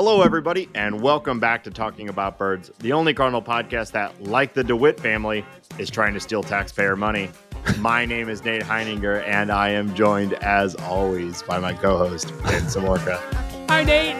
Hello, everybody, and welcome back to Talking About Birds, the only Cardinal podcast that, like the DeWitt family, is trying to steal taxpayer money. My name is Nate Heininger, and I am joined, as always, by my co-host, Lynn Samorka. Hi, Nate.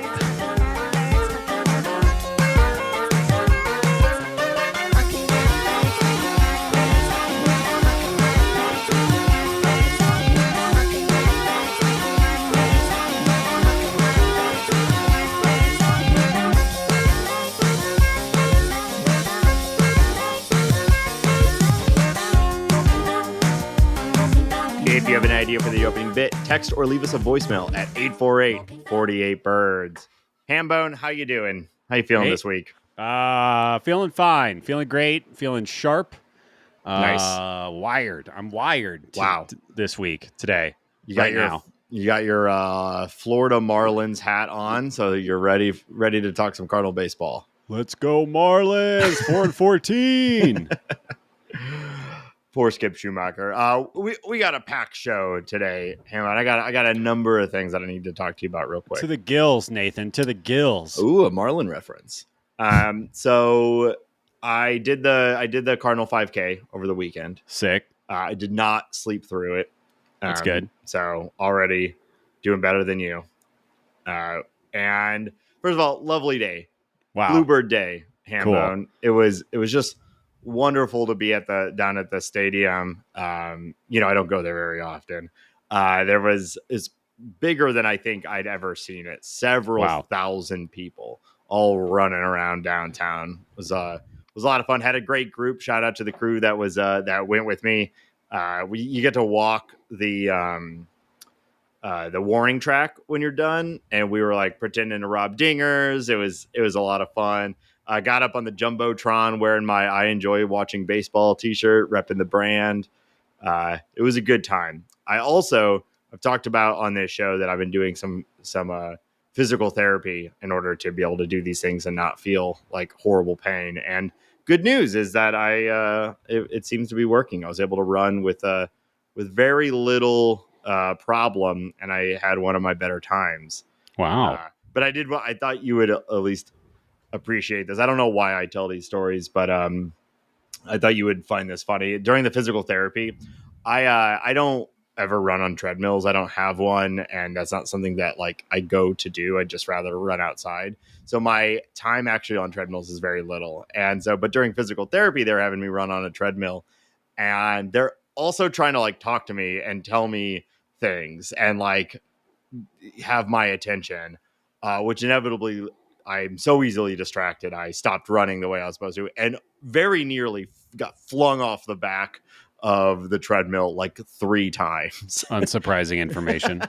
If you have an idea for the opening bit, text or leave us a voicemail at 848-48-BIRDS. Hambone, how you doing? How you feeling this week? Feeling fine. Feeling great. Feeling sharp. Nice. Wired. I'm wired. This week, today. You got your Florida Marlins hat on, so you're ready to talk some Cardinal baseball. Let's go Marlins. 4-14. Poor Skip Schumacher. We got a packed show today. Hang on, I got a number of things that I need to talk to you about real quick. To the gills, Nathan. To the gills. Ooh, a Marlin reference. So I did the Cardinal 5K over the weekend. Sick. I did not sleep through it. That's good. So already doing better than you. And first of all, lovely day. Wow. Bluebird Day, Hambone. Cool. It was just wonderful to be down at the stadium. I don't go there very often. It's bigger than I think I'd ever seen it. Several thousand people all running around downtown. It was a lot of fun. Had a great group. Shout out to the crew that went with me. You get to walk the warning track when you're done, and we were like pretending to rob dingers. It was a lot of fun. I got up on the Jumbotron wearing my I enjoy watching baseball t-shirt, repping the brand. It was a good time. I've talked about on this show that I've been doing some physical therapy in order to be able to do these things and not feel like horrible pain. And good news is that it seems to be working. I was able to run with very little problem, and I had one of my better times. Wow. But I thought you would at least appreciate this. I don't know why I tell these stories, but I thought you would find this funny. During the physical therapy, I don't ever run on treadmills. I don't have one, and that's not something that like I go to do. I'd just rather run outside. So my time actually on treadmills is very little. And so, but during physical therapy, they're having me run on a treadmill, and they're also trying to like talk to me and tell me things and like have my attention, which inevitably I'm so easily distracted. I stopped running the way I was supposed to and very nearly got flung off the back of the treadmill like 3 times. Unsurprising information.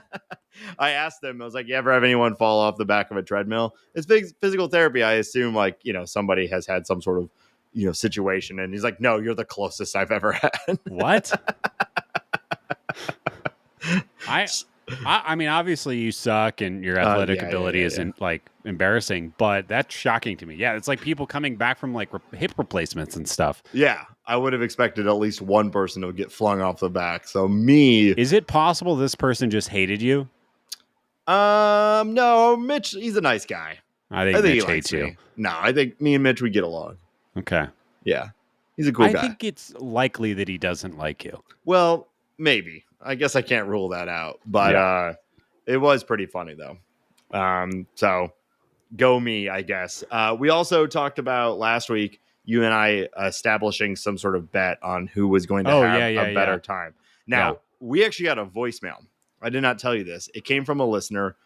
I asked them, I was like, you ever have anyone fall off the back of a treadmill? It's physical therapy. I assume like, somebody has had some sort of, situation. And he's like, no, you're the closest I've ever had. What? I mean, obviously you suck and your athletic ability isn't like embarrassing, but that's shocking to me. Yeah, it's like people coming back from like hip replacements and stuff. Yeah, I would have expected at least one person to get flung off the back. So me. Is it possible this person just hated you? No, Mitch, he's a nice guy. I think Mitch hates you. No, I think me and Mitch, we get along. Okay. Yeah, he's a cool guy. I think it's likely that he doesn't like you. Well, maybe. I guess I can't rule that out, but it was pretty funny though. So go me, I guess. We also talked about last week, you and I establishing some sort of bet on who was going to have a better time. Now, we actually got a voicemail. I did not tell you this. It came from a listener,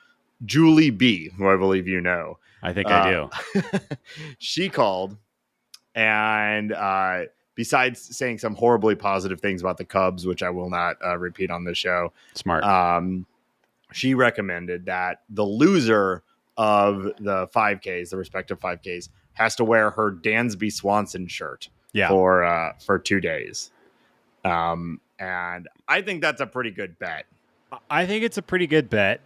Julie B, who I believe you know. I think I do. She called and besides saying some horribly positive things about the Cubs, which I will not repeat on the show. Smart. She recommended that the loser of the 5Ks, the respective 5Ks, has to wear her Dansby Swanson shirt for 2 days. And I think that's a pretty good bet. I think it's a pretty good bet.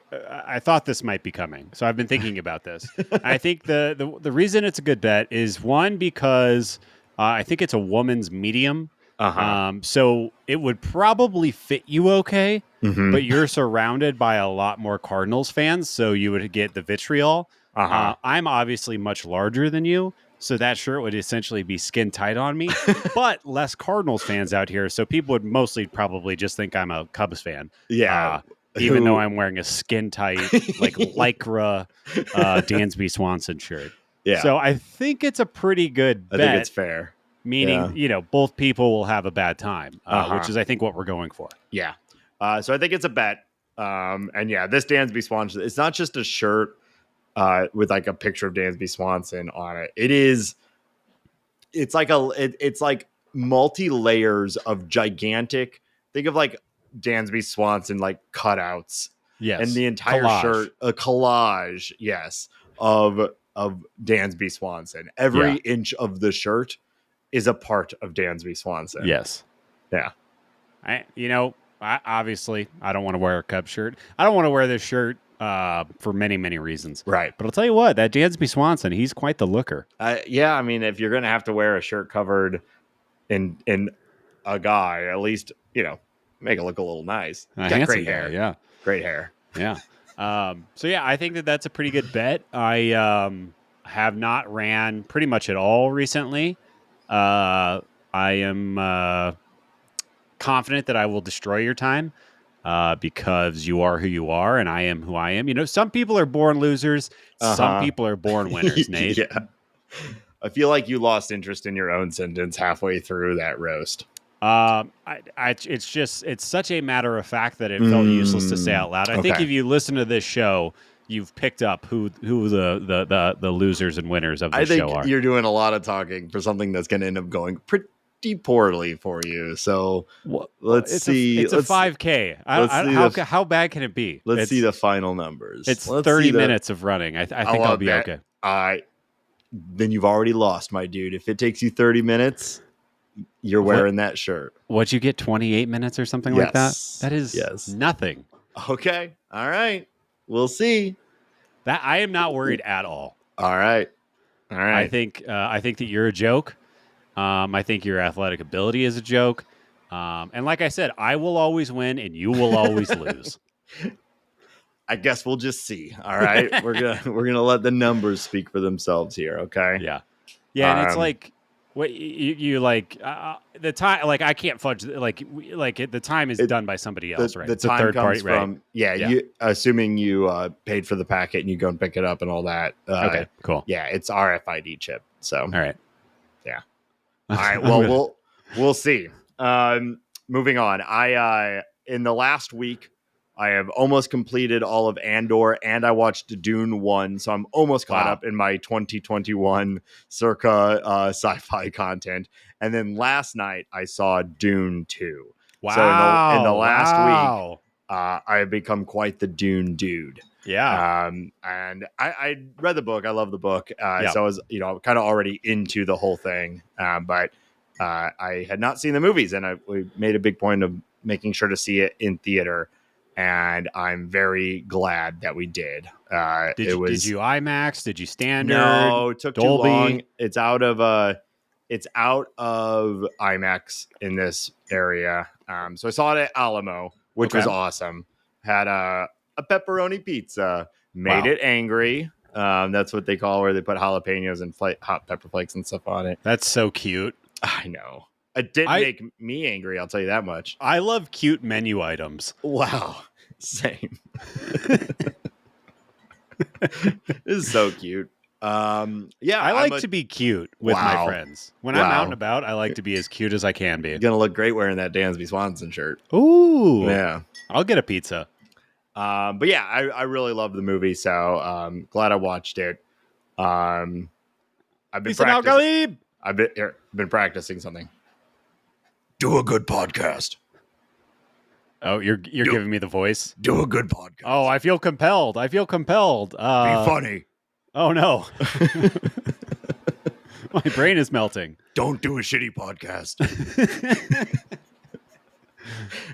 I thought this might be coming, so I've been thinking about this. I think the reason it's a good bet is one because I think it's a woman's medium, So it would probably fit you okay, Mm-hmm. but you're surrounded by a lot more Cardinals fans, so you would get the vitriol. I'm obviously much larger than you, so that shirt would essentially be skin tight on me, but less Cardinals fans out here, so people would mostly probably just think I'm a Cubs fan. Yeah. Even though I'm wearing a skin tight, like Lycra Dansby Swanson shirt. Yeah. So I think it's a pretty good bet. I think it's fair. Meaning, both people will have a bad time, which is, I think, what we're going for. Yeah. So I think it's a bet. And yeah, this Dansby Swanson, it's not just a shirt with like a picture of Dansby Swanson on it. It's like multi layers of gigantic. Think of like Dansby Swanson like cutouts. Yes. And the entire shirt, a collage, yes, of Dansby Swanson. Every inch of the shirt is a part of Dansby Swanson. Yes. Yeah. I obviously I don't want to wear a Cubs shirt. I don't want to wear this shirt for many, many reasons. Right. But I'll tell you what, that Dansby Swanson, he's quite the looker. Yeah. I mean, if you're going to have to wear a shirt covered in a guy, at least, make it look a little nice. Got great hair. Yeah. Great hair. Yeah. So yeah, I think that's a pretty good bet. I have not ran pretty much at all recently. I am confident that I will destroy your time because you are who you are and I am who I am. Some people are born losers. Some people are born winners, Nate. Yeah. I feel like you lost interest in your own sentence halfway through that roast. It's such a matter of fact that it felt useless to say out loud. I think if you listen to this show, you've picked up who the losers and winners of this show are. I think you're doing a lot of talking for something that's going to end up going pretty poorly for you. So let's see. It's a 5K. How bad can it be? Let's see the final numbers. It's 30 minutes of running. I think I'll be okay. Then you've already lost, my dude. If it takes you 30 minutes, you're wearing that shirt. What'd you get? 28 minutes or something like that? That is nothing. Okay. All right. We'll see. That I am not worried at all. All right. I think that you're a joke. I think your athletic ability is a joke. And like I said, I will always win and you will always lose. I guess we'll just see. All right. we're gonna let the numbers speak for themselves here. Okay. Yeah. Yeah. And it's like what you like the time. Like I can't fudge. Like the time is done by somebody else, right? It's a third party, right? Yeah. You assuming you paid for the packet and you go and pick it up and all that. Okay. Cool. Yeah. It's RFID chip. So. All right. Yeah. All right. Well, we'll see. Moving on. I in the last week, I have almost completed all of Andor, and I watched Dune 1, so I'm almost caught up in my 2021 circa sci-fi content. And then last night, I saw Dune 2. Wow. So in the last week, I have become quite the Dune dude. Yeah. And I read the book. I love the book. So I was, kind of already into the whole thing. But I had not seen the movies, and we made a big point of making sure to see it in theater. And I'm very glad that we did. Did you IMAX? Did you standard? No, it took Dolby? Too long. It's out of IMAX in this area. So I saw it at Alamo, which was awesome. Had a pepperoni pizza. Made it angry. That's what they call where they put jalapenos and hot pepper flakes and stuff on it. That's so cute. I know. It didn't make me angry, I'll tell you that much. I love cute menu items. Wow. Same. This is so cute. Yeah. I like to be cute with my friends. When I'm out and about, I like to be as cute as I can be. You're going to look great wearing that Dansby Swanson shirt. Ooh. Yeah. I'll get a pizza. But yeah, I really love the movie, so glad I watched it. I've been practicing something. Do a good podcast. Oh, you're giving me the voice? Do a good podcast. Oh, I feel compelled. Be funny. Oh, no. My brain is melting. Don't do a shitty podcast.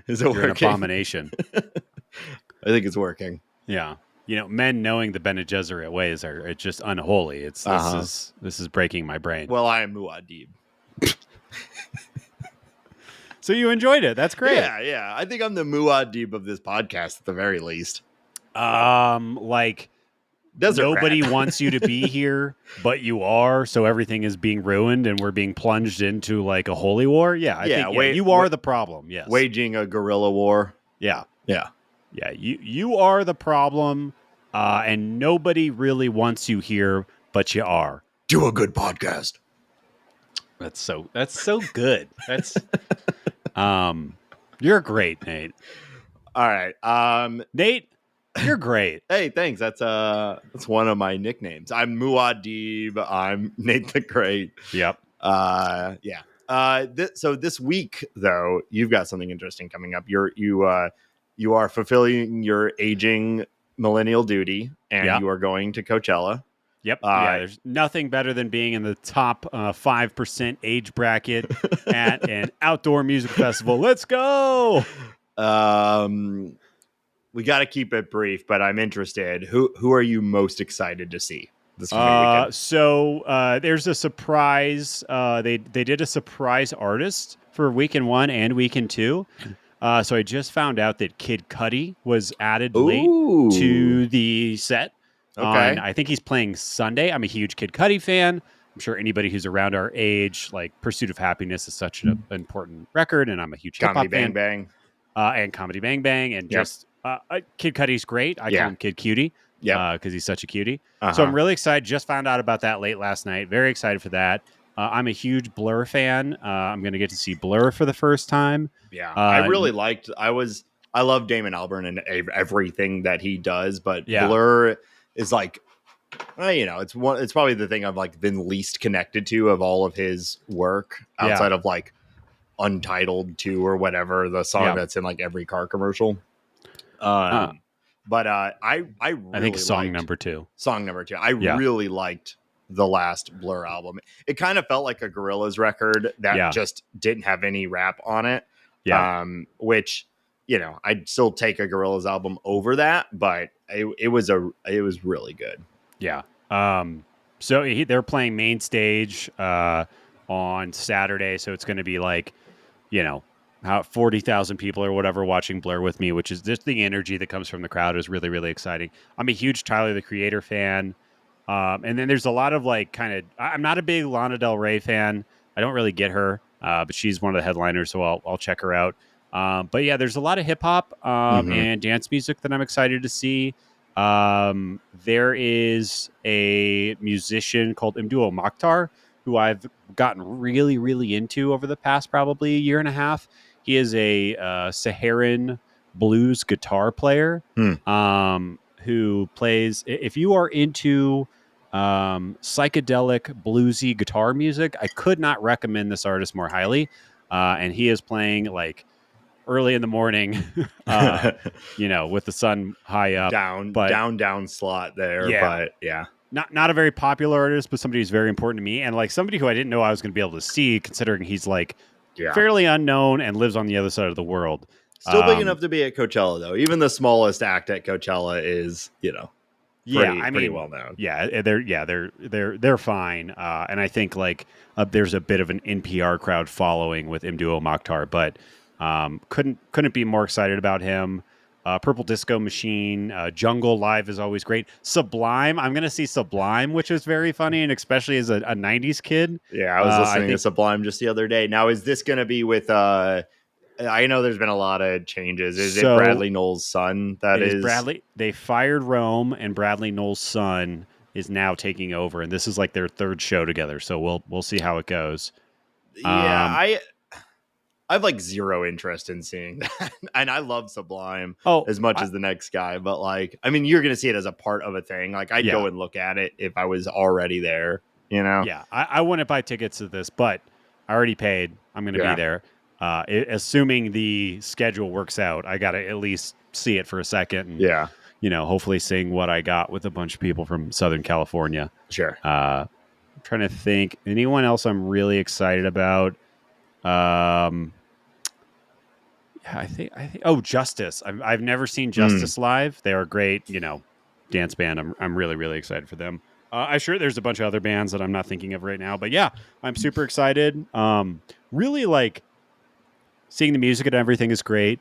Is it You're working? An abomination. I think it's working. Yeah. Men knowing the Bene Gesserit ways are just unholy. This is breaking my brain. Well, I am Muad'Dib. So you enjoyed it. That's great. Yeah. I think I'm the Muad'Dib of this podcast at the very least. Like Desert nobody rat. wants you to be here, but you are. So everything is being ruined, and we're being plunged into like a holy war. Yeah, I think you are the problem. Yes, waging a guerrilla war. Yeah. Yeah. You are the problem, and nobody really wants you here, but you are. Do a good podcast. That's so good. That's you're great, Nate. All right. Nate, you're great. Hey, thanks. That's one of my nicknames. I'm Muad'Dib. I'm Nate the Great. Yep. Yeah. So this week, though, you've got something interesting coming up. You are fulfilling your aging millennial duty, and you are going to Coachella. Yep. There's nothing better than being in the top 5% age bracket at an outdoor music festival. Let's go. We got to keep it brief, but I'm interested. Who are you most excited to see this coming weekend? So there's a surprise. They did a surprise artist for weekend 1 and weekend 2. So I just found out that Kid Cudi was added late to the set. Okay. I think he's playing Sunday. I'm a huge Kid Cudi fan. I'm sure anybody who's around our age, like Pursuit of Happiness is such an important record, and I'm a huge Comedy hip-hop fan. Bang And Comedy Bang Bang, and just Kid Cudi's great. I call him Kid Cutie because he's such a cutie. So I'm really excited. Just found out about that late last night. Very excited for that. I'm a huge Blur fan. I'm going to get to see Blur for the first time. Yeah, I really liked. I love Damon Albarn and everything that he does, but Blur is like, it's probably the thing I've like been least connected to of all of his work outside of like Untitled 2 or whatever, the song that's in like every car commercial. But I really think song number 2. I really liked the last Blur album. It kind of felt like a Gorillaz record that just didn't have any rap on it. Which, I'd still take a Gorillaz album over that, but it was really good. Yeah. So they're playing main stage on Saturday, so it's going to be like, how 40,000 people or whatever watching Blur with me, which is just the energy that comes from the crowd is really, really exciting. I'm a huge Tyler, the Creator fan. And then there's a lot of like I'm not a big Lana Del Rey fan. I don't really get her, but she's one of the headliners, so I'll check her out. But yeah, there's a lot of hip hop and dance music that I'm excited to see. There is a musician called Mduo Mokhtar who I've gotten really, really into over the past probably year and a half. He is a Saharan blues guitar player who plays. If you are into psychedelic bluesy guitar music, I could not recommend this artist more highly. And he is playing like early in the morning, with the sun high up, down slot there. But not a very popular artist, but somebody who's very important to me, and like somebody who I didn't know I was going to be able to see, considering he's like fairly unknown and lives on the other side of the world. Still big enough to be at Coachella, though. Even the smallest act at Coachella is, pretty well known. Yeah, they're fine. And I think like there's a bit of an NPR crowd following with Mduo Mokhtar, but couldn't be more excited about him. Purple Disco Machine, Jungle Live is always great. Sublime, I'm going to see Sublime, which is very funny, and especially as a 90s kid. Yeah, I was listening to Sublime just the other day. Now, is this going to be with... I know there's been a lot of changes. Is it Bradley Knowles' son? That is Bradley. They fired Rome, and Bradley Knowles' son is now taking over, and this is like their third show together. So we'll see how it goes. Yeah, I've like zero interest in seeing that, and I love Sublime as much as the next guy. But like, I mean, you're gonna see it as a part of a thing. Like, I'd go and look at it if I was already there. Yeah, I wouldn't buy tickets to this, but I already paid. I'm gonna be there. Assuming the schedule works out, I got to at least see it for a second. And, hopefully sing What I Got with a bunch of people from Southern California. Sure. I'm trying to think. Anyone else I'm really excited about? I think. Oh, Justice. I've never seen Justice live. They are great. Dance band. I'm really, really excited for them. I'm sure there's a bunch of other bands that I'm not thinking of right now, but yeah, I'm super excited. Really like seeing the music and everything is great.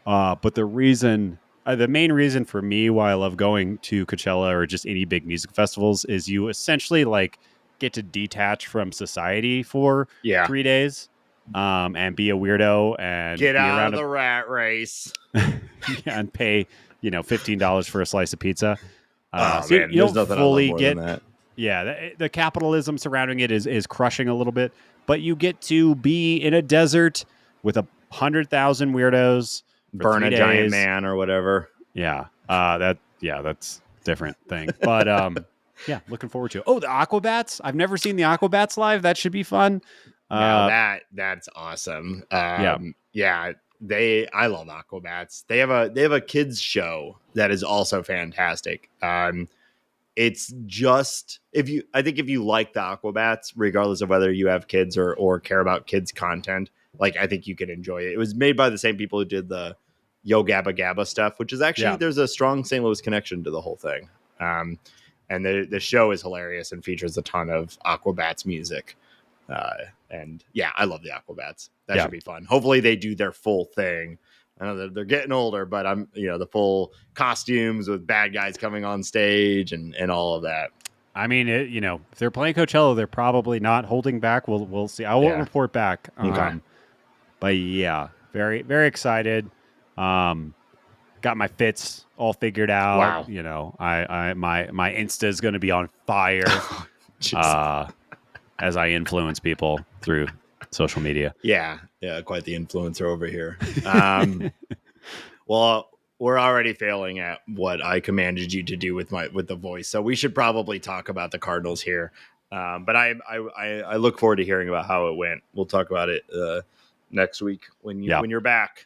But the main reason for me why I love going to Coachella or just any big music festivals is you essentially like get to detach from society for Yeah. 3 days, and be a weirdo and Get be out around of the rat race. and pay, $15 for a slice of pizza. Oh So man, you there's don't nothing I love fully more than get, that. the capitalism surrounding it is crushing a little bit, but you get to be in a desert with 100,000 weirdos for Burn three a giant days. man or whatever. That's different thing. But yeah, looking forward to it. Oh, the Aquabats. I've never seen the Aquabats live. That should be fun. Now Uh that's awesome. yeah. Yeah, I love Aquabats. They have a kids show that is also fantastic. It's just if you like the Aquabats, regardless of whether you have kids or care about kids content, like I think you can enjoy it. It was made by the same people who did the Yo Gabba Gabba stuff, which is actually Yeah. there's a strong St. Louis connection to the whole thing. And the show is hilarious and features a ton of Aquabats music. And yeah, I love the Aquabats. That should be fun. Hopefully they do their full thing. I know that they're getting older, but the full costumes with bad guys coming on stage and all of that. I mean, if they're playing Coachella, they're probably not holding back. We'll see. I will report back. Okay. But yeah, very, very excited. Got my fits all figured out. Wow. My Insta is going to be on fire as I influence people through social media. Yeah, quite the influencer over here. Well, we're already failing at what I commanded you to do with the voice, so we should probably talk about the Cardinals here. But I look forward to hearing about how it went. We'll talk about it next week when you're back.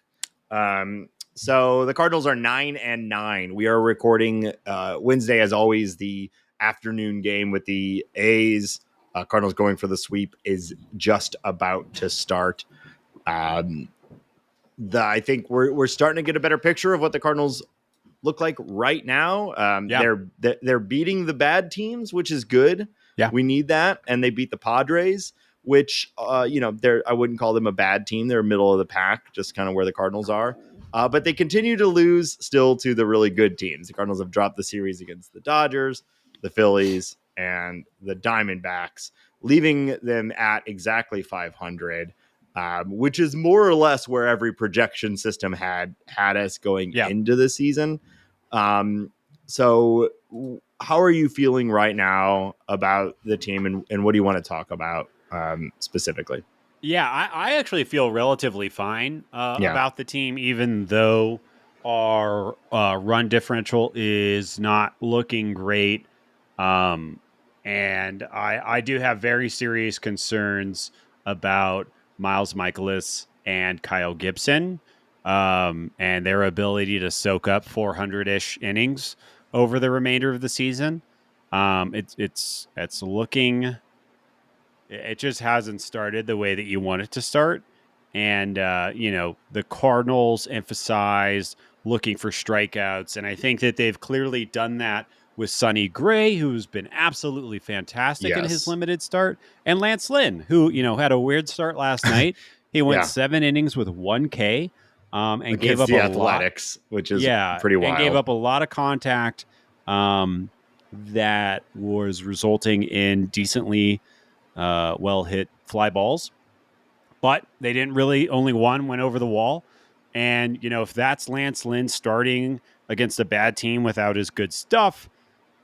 So the Cardinals are 9-9. We are recording Wednesday, as always. The afternoon game with the A's. Cardinals going for the sweep is just about to start. I think we're starting to get a better picture of what the Cardinals look like right now. They're beating the bad teams, which is good. Yeah, we need that, and they beat the Padres, which I wouldn't call them a bad team. They're middle of the pack, just kind of where the Cardinals are. But they continue to lose still to the really good teams. The Cardinals have dropped the series against the Dodgers, the Phillies, and the Diamondbacks, leaving them at exactly 500. Which is more or less where every projection system had us going into the season. So how are you feeling right now about the team, and what do you want to talk about specifically? Yeah, I actually feel relatively fine about the team, even though our run differential is not looking great. And I do have very serious concerns about Miles Michaelis and Kyle Gibson, and their ability to soak up 400-ish innings over the remainder of the season. It's looking. It just hasn't started the way that you want it to start. And, the Cardinals emphasize looking for strikeouts. And I think that they've clearly done that with Sonny Gray, who's been absolutely fantastic in his limited start, and Lance Lynn, who, had a weird start last night. He went 7 innings with 1 K, and against gave up the a Athletics, lot. which is pretty wild. And gave up a lot of contact that was resulting in decently well hit fly balls, but they didn't really. Only one went over the wall. And if that's Lance Lynn starting against a bad team without his good stuff,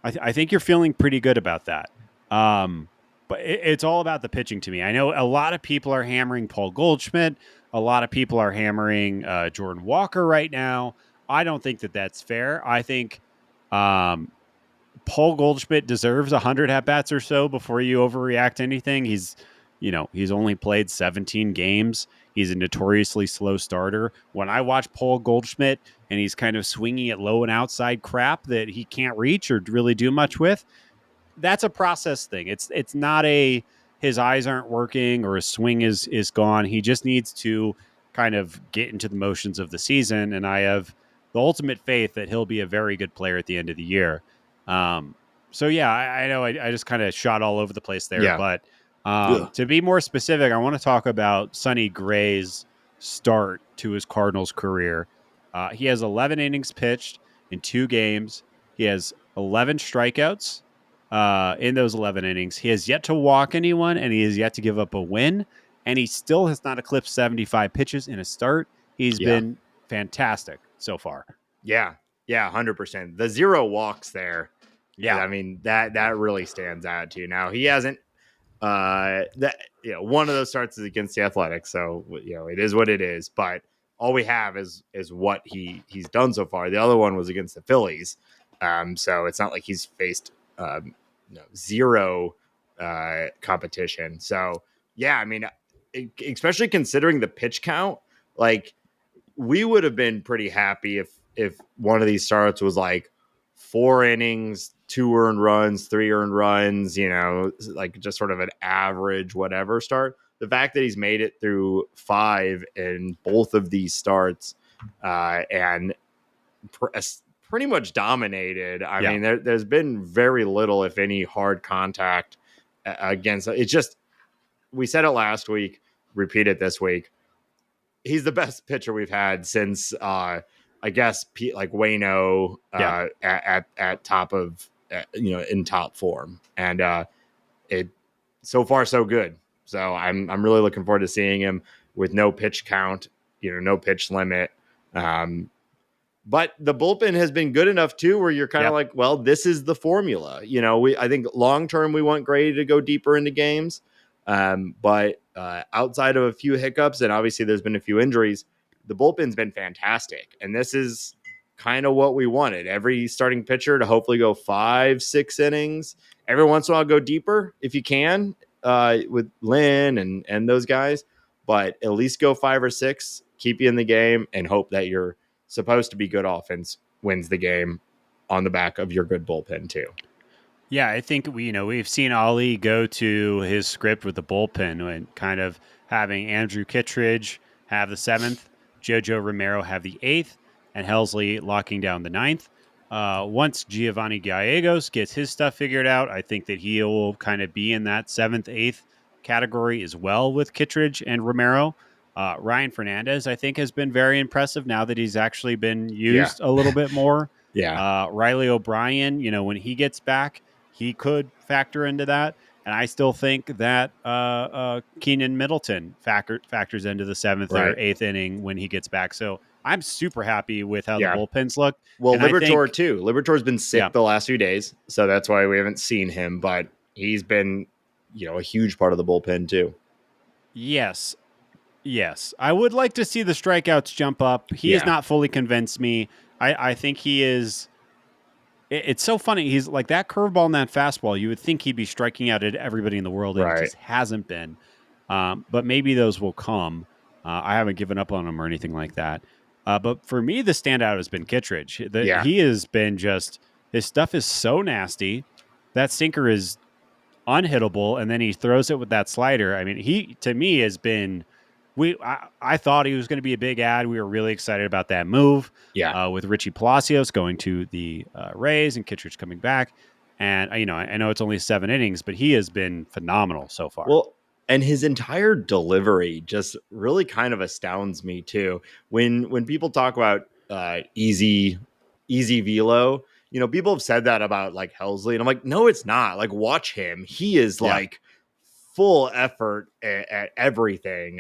I think you're feeling pretty good about that. But it's all about the pitching to me. I know a lot of people are hammering Paul Goldschmidt. A lot of people are hammering Jordan Walker right now. I don't think that that's fair. I think Paul Goldschmidt deserves 100 at bats or so before you overreact to anything. He's only played 17 games. He's a notoriously slow starter. When I watch Paul Goldschmidt and he's kind of swinging at low and outside crap that he can't reach or really do much with, that's a process thing. It's not his eyes aren't working or his swing is gone. He just needs to kind of get into the motions of the season. And I have the ultimate faith that he'll be a very good player at the end of the year. So yeah, I know I just kind of shot all over the place there, but to be more specific, I want to talk about Sonny Gray's start to his Cardinals career. He has 11 innings pitched in 2 games. He has 11 strikeouts in those 11 innings. He has yet to walk anyone, and he has yet to give up a win. And he still has not eclipsed 75 pitches in a start. He's Yeah. been fantastic so far. Yeah. Yeah. 100%. The 0 walks there. Yeah. I mean, that really stands out too. Now he hasn't, that, one of those starts is against the Athletics. So, it is what it is, but all we have is what he's done so far. The other one was against the Phillies. So it's not like he's faced, 0 competition. So yeah, I mean, especially considering the pitch count, like we would have been pretty happy if one of these starts was like 4 innings, 2 earned runs, 3 earned runs, like just sort of an average whatever start. The fact that he's made it through 5 in both of these starts and pretty much dominated. I mean, there's been very little, if any, hard contact against. It's just, we said it last week, repeat it this week. He's the best pitcher we've had since, I guess, like Waino at top of, in top form, and it so far so good. So I'm really looking forward to seeing him with no pitch count, no pitch limit. But the bullpen has been good enough too, where you're kind of like, well, this is the formula. I think long term we want Gray to go deeper into games. But outside of a few hiccups, and obviously there's been a few injuries, the bullpen's been fantastic. And this is kind of what we wanted. Every starting pitcher to hopefully go 5-6 innings. Every once in a while, go deeper if you can with Lynn and those guys. But at least go 5 or 6, keep you in the game, and hope that you're supposed to be good offense wins the game on the back of your good bullpen too. Yeah, I think we've seen Ollie go to his script with the bullpen and kind of having Andrew Kittredge have the 7th, Jojo Romero have the 8th, and Helsley locking down the 9th. Once Giovanni Gallegos gets his stuff figured out, I think that he will kind of be in that 7th, 8th category as well with Kittredge and Romero. Ryan Fernandez, I think, has been very impressive now that he's actually been used a little bit more. Riley O'Brien, when he gets back, he could factor into that. And I still think that Keenan Middleton factors into the 7th or 8th inning when he gets back. So I'm super happy with how the bullpens look. Well, and Liberatore too. Liberator's been sick the last few days, so that's why we haven't seen him. But he's been, a huge part of the bullpen too. Yes. I would like to see the strikeouts jump up. He has not fully convinced me. I think he is. It's so funny. He's like that curveball and that fastball. You would think he'd be striking out at everybody in the world, and it just hasn't been. But maybe those will come. I haven't given up on him or anything like that. But for me, the standout has been Kittredge. He has been just, his stuff is so nasty. That sinker is unhittable, and then he throws it with that slider. I mean, he, to me, has been... I thought he was going to be a big ad. We were really excited about that move. With Richie Palacios going to the Rays and Kittredge coming back. And, I know it's only 7 innings, but he has been phenomenal so far. Well, and his entire delivery just really kind of astounds me too. When people talk about easy velo, people have said that about like Helsley, and I'm like, no, it's not. Like, watch him. He is like full effort at everything.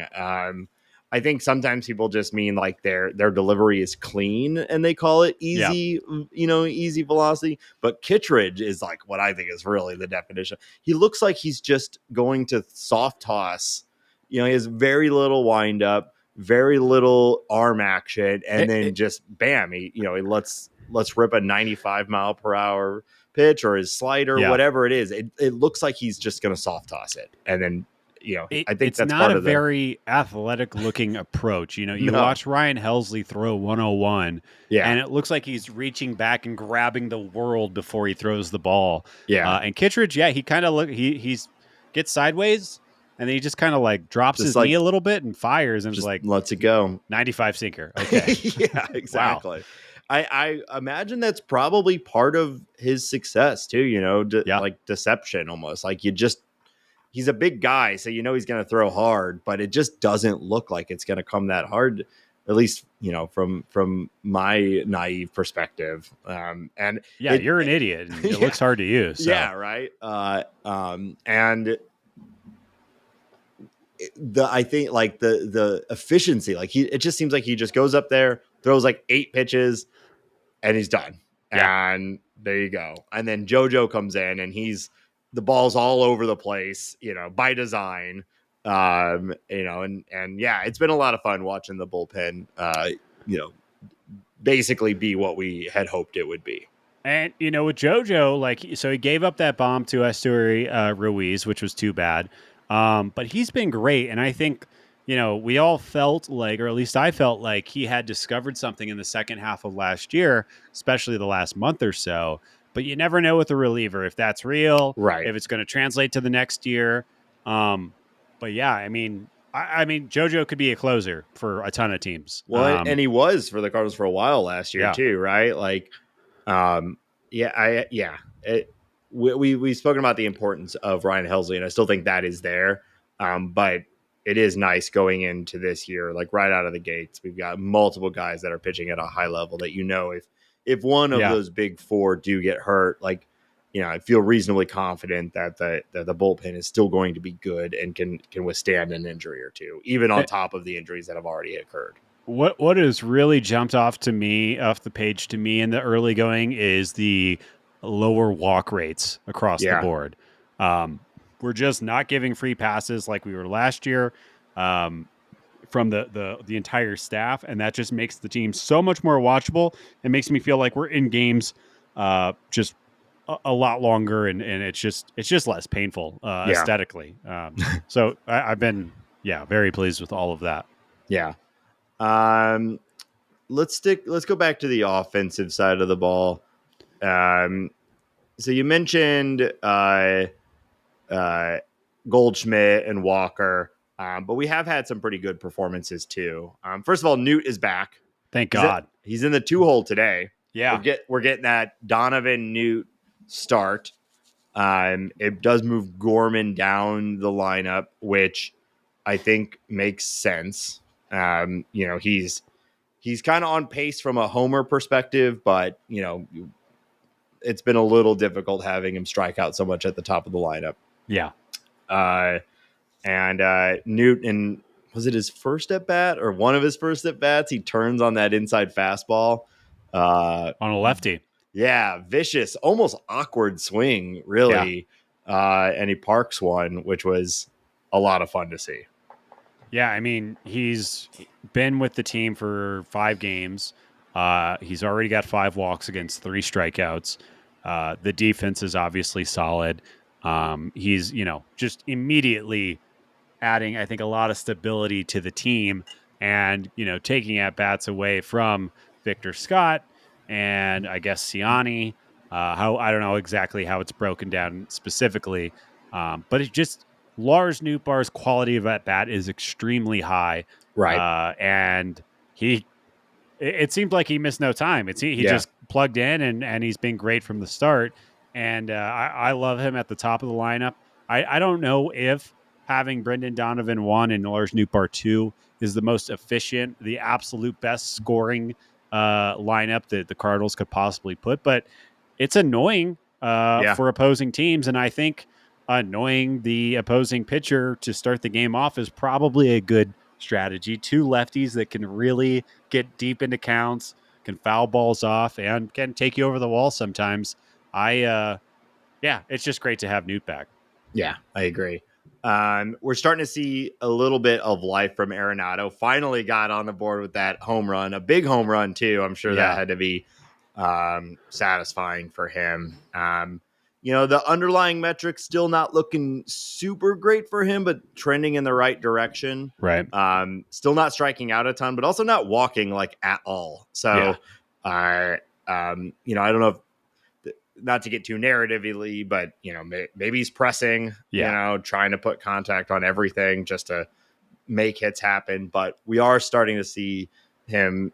I think sometimes people just mean like their delivery is clean and they call it easy, easy velocity. But Kittredge is like what I think is really the definition. He looks like he's just going to soft toss. He has very little wind up, very little arm action, and then just bam, he let's rip a 95 mile per hour pitch or his slider, whatever it is. It looks like he's just going to soft toss it, and then I think it's that's not part a of very athletic looking approach. You watch Ryan Helsley throw 101, and it looks like he's reaching back and grabbing the world before he throws the ball. And Kittredge, he kind of he's gets sideways, and then he just kind of like drops his knee a little bit and fires, and just like lets it go. 95 sinker. Okay, exactly. Wow. I imagine that's probably part of his success too. Like deception, almost like you just he's a big guy, so he's going to throw hard, but it just doesn't look like it's going to come that hard, at least from my naive perspective. And yeah, you're an idiot, and it looks hard to you. So. Yeah, right. And I think like the efficiency, like it just seems like he just goes up there, throws like 8 pitches, and he's done. Yeah. And there you go. And then JoJo comes in, and the ball's all over the place, by design. And yeah, it's been a lot of fun watching the bullpen, basically be what we had hoped it would be. And, with JoJo, so he gave up that bomb to Esteury Ruiz, which was too bad. But he's been great. And I think, we all felt like, or at least I felt like he had discovered something in the second half of last year, especially the last month or so. But you never know with a reliever if that's real, right? If it's going to translate to the next year. But yeah, I mean, JoJo could be a closer for a ton of teams. Well, and he was for the Cardinals for a while last year too, right? Like, we've spoken about the importance of Ryan Helsley, and I still think that is there. But it is nice going into this year, like right out of the gates, we've got multiple guys that are pitching at a high level that, if one of those big 4 do get hurt, like, I feel reasonably confident that the bullpen is still going to be good and can withstand an injury or two, even on top of the injuries that have already occurred. What has really jumped off the page to me in the early going is the lower walk rates across the board. We're just not giving free passes like we were last year from the entire staff, and that just makes the team so much more watchable. It makes me feel like we're in games just a lot longer, and it's just less painful aesthetically. So I've been very pleased with all of that. Yeah. Let's go back to the offensive side of the ball. So you mentioned Goldschmidt and Walker, but we have had some pretty good performances too. First of all, Newt is back. Thank God. He's in the 2-hole today. Yeah. We're getting that Donovan Newt start. It does move Gorman down the lineup, which I think makes sense. He's kind of on pace from a homer perspective, but it's been a little difficult having him strike out so much at the top of the lineup. Yeah. And Newton, was it his first at bat or one of his first at bats? He turns on that inside fastball on a lefty. Yeah, vicious, almost awkward swing, really. Yeah. And he parks one, which was a lot of fun to see. Yeah, I mean, he's been with the team for 5 games. He's already got 5 walks against 3 strikeouts. The defense is obviously solid. He's, just immediately adding, I think, a lot of stability to the team and, taking at bats away from Victor Scott and I guess Siani. I don't know exactly how it's broken down specifically, but it just Lars Nootbaar's quality of at bat is extremely high, right? And it seemed like he missed no time. He just plugged in and he's been great from the start. And I love him at the top of the lineup. I don't know if having Brendan Donovan 1 and Lars Nootbaar 2 is the most efficient, the absolute best scoring lineup that the Cardinals could possibly put, but it's annoying for opposing teams. And I think annoying the opposing pitcher to start the game off is probably a good strategy. 2 lefties that can really get deep into counts, can foul balls off, and can take you over the wall sometimes. It's just great to have Newt back. Yeah, I agree. We're starting to see a little bit of life from Arenado. Finally got on the board with that home run, a big home run too. I'm sure that had to be satisfying for him. The underlying metrics still not looking super great for him, but trending in the right direction. Right. Still not striking out a ton, but also not walking like at all. So, I don't know if, not to get too narratively, but maybe he's pressing, trying to put contact on everything just to make hits happen. But we are starting to see him,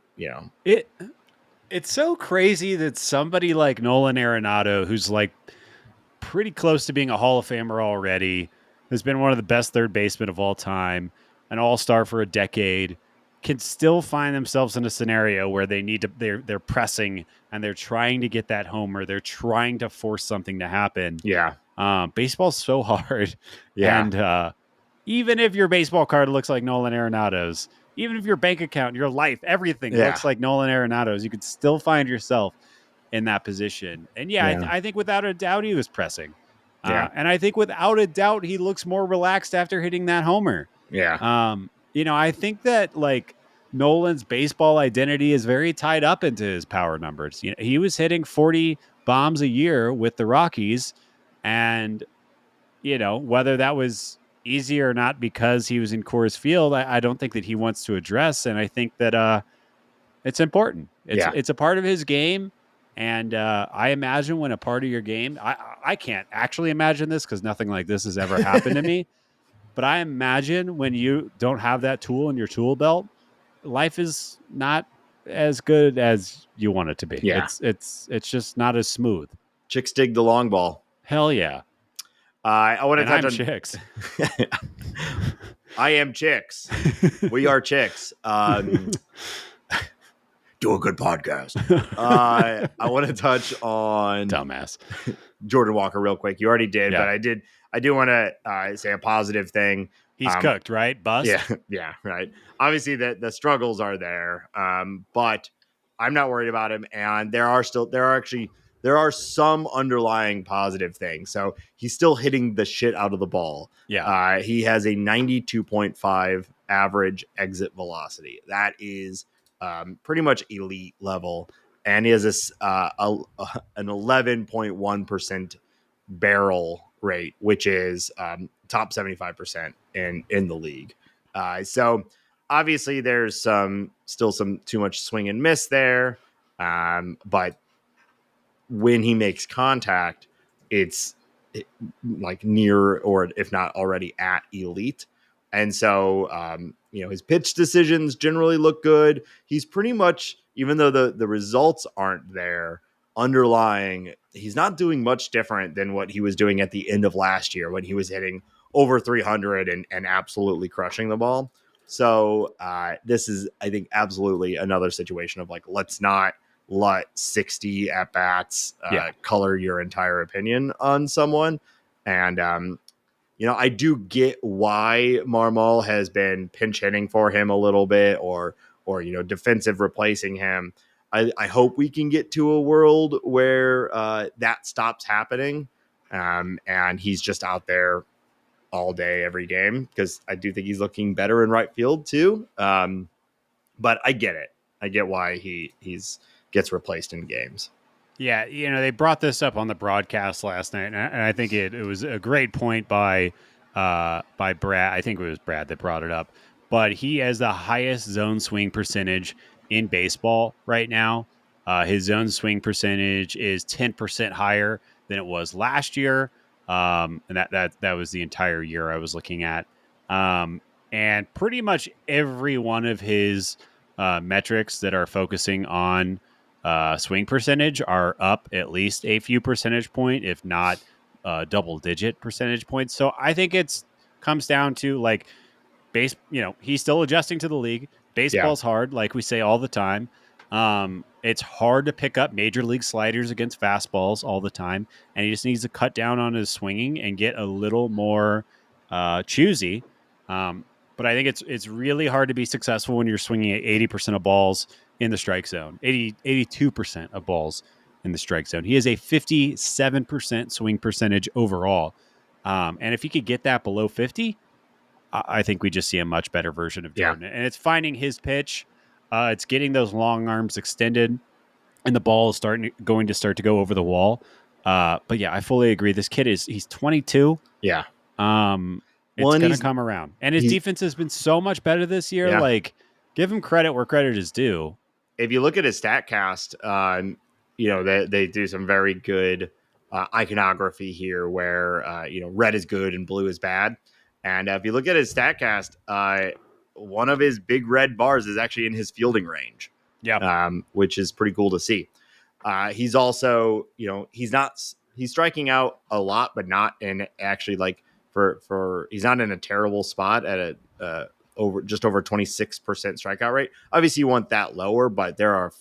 It's so crazy that somebody like Nolan Arenado, who's like pretty close to being a Hall of Famer already, has been one of the best third basemen of all time, an all-star for a decade, can still find themselves in a scenario where they need to they're pressing and they're trying to get that homer, they're trying to force something to happen. Yeah. Baseball's so hard. Yeah. And even if your baseball card looks like Nolan Arenado's, even if your bank account, your life, everything Yeah. looks like Nolan Arenado's, you could still find yourself in that position. And yeah, Yeah. I think without a doubt he was pressing. Yeah. And I think without a doubt he looks more relaxed after hitting that homer. Yeah. I think that like Nolan's baseball identity is very tied up into his power numbers. He was hitting 40 bombs a year with the Rockies, and whether that was easy or not because he was in Coors Field, I don't think that he wants to address. And I think that it's important. It's Yeah. it's a part of his game. And I imagine when a part of your game, I can't actually imagine this because nothing like this has ever happened to me. But I imagine when you don't have that tool in your tool belt, life is not as good as you want it to be. Yeah. It's just not as smooth. Chicks dig the long ball. Hell yeah. I want to And touch I'm on chicks. I am chicks. We are chicks. Do a good podcast. I want to touch on Dumbass. Jordan Walker real quick. You already did, Yeah. but I do want to say a positive thing. He's cooked, right? Bust? Yeah, right. Obviously, the struggles are there, but I'm not worried about him. And there are some underlying positive things. So he's still hitting the shit out of the ball. Yeah. He has a 92.5 average exit velocity. That is pretty much elite level, and he has an 11.1% barrel rate, which is top 75% in the league. So obviously there's still some too much swing and miss there. But when he makes contact, it's like near, or if not already at elite. And so, his pitch decisions generally look good. He's pretty much, even though the results aren't there, underlying, he's not doing much different than what he was doing at the end of last year when he was hitting over 300 and absolutely crushing the ball. So this is, I think, absolutely another situation of like, let's not let 60 at bats color your entire opinion on someone. And, I do get why Marmol has been pinch hitting for him a little bit, or defensive replacing him. I hope we can get to a world where that stops happening, and he's just out there all day, every game, because I do think he's looking better in right field too. But I get it. I get why he's gets replaced in games. Yeah, they brought this up on the broadcast last night, and I think it was a great point by Brad. I think it was Brad that brought it up. But he has the highest zone swing percentage in baseball right now. His zone swing percentage is 10% higher than it was last year, and that was the entire year I was looking at. And pretty much every one of his metrics that are focusing on swing percentage are up at least a few percentage point, if not double digit percentage points. So I think it's comes down to like he's still adjusting to the league. Baseball's hard, like we say all the time. It's hard to pick up major league sliders against fastballs all the time, and he just needs to cut down on his swinging and get a little more choosy. But I think it's really hard to be successful when you're swinging at 80% of balls in the strike zone, 82% of balls in the strike zone. He has a 57% swing percentage overall. And if he could get that below 50, I think we just see a much better version of Jordan. And it's finding his pitch. It's getting those long arms extended, and the ball is going to start to go over the wall. But yeah, I fully agree. This kid he's 22. Yeah. It's going to come around. And his defense has been so much better this year. Yeah. Like, give him credit where credit is due. If you look at his StatCast, they do some very good iconography here where, red is good and blue is bad. And if you look at his StatCast, one of his big red bars is actually in his fielding range. Yeah. Which is pretty cool to see. He's also, he's striking out a lot, but not in actually like for he's not in a terrible spot at a just over 26% strikeout rate. Obviously, you want that lower, but there are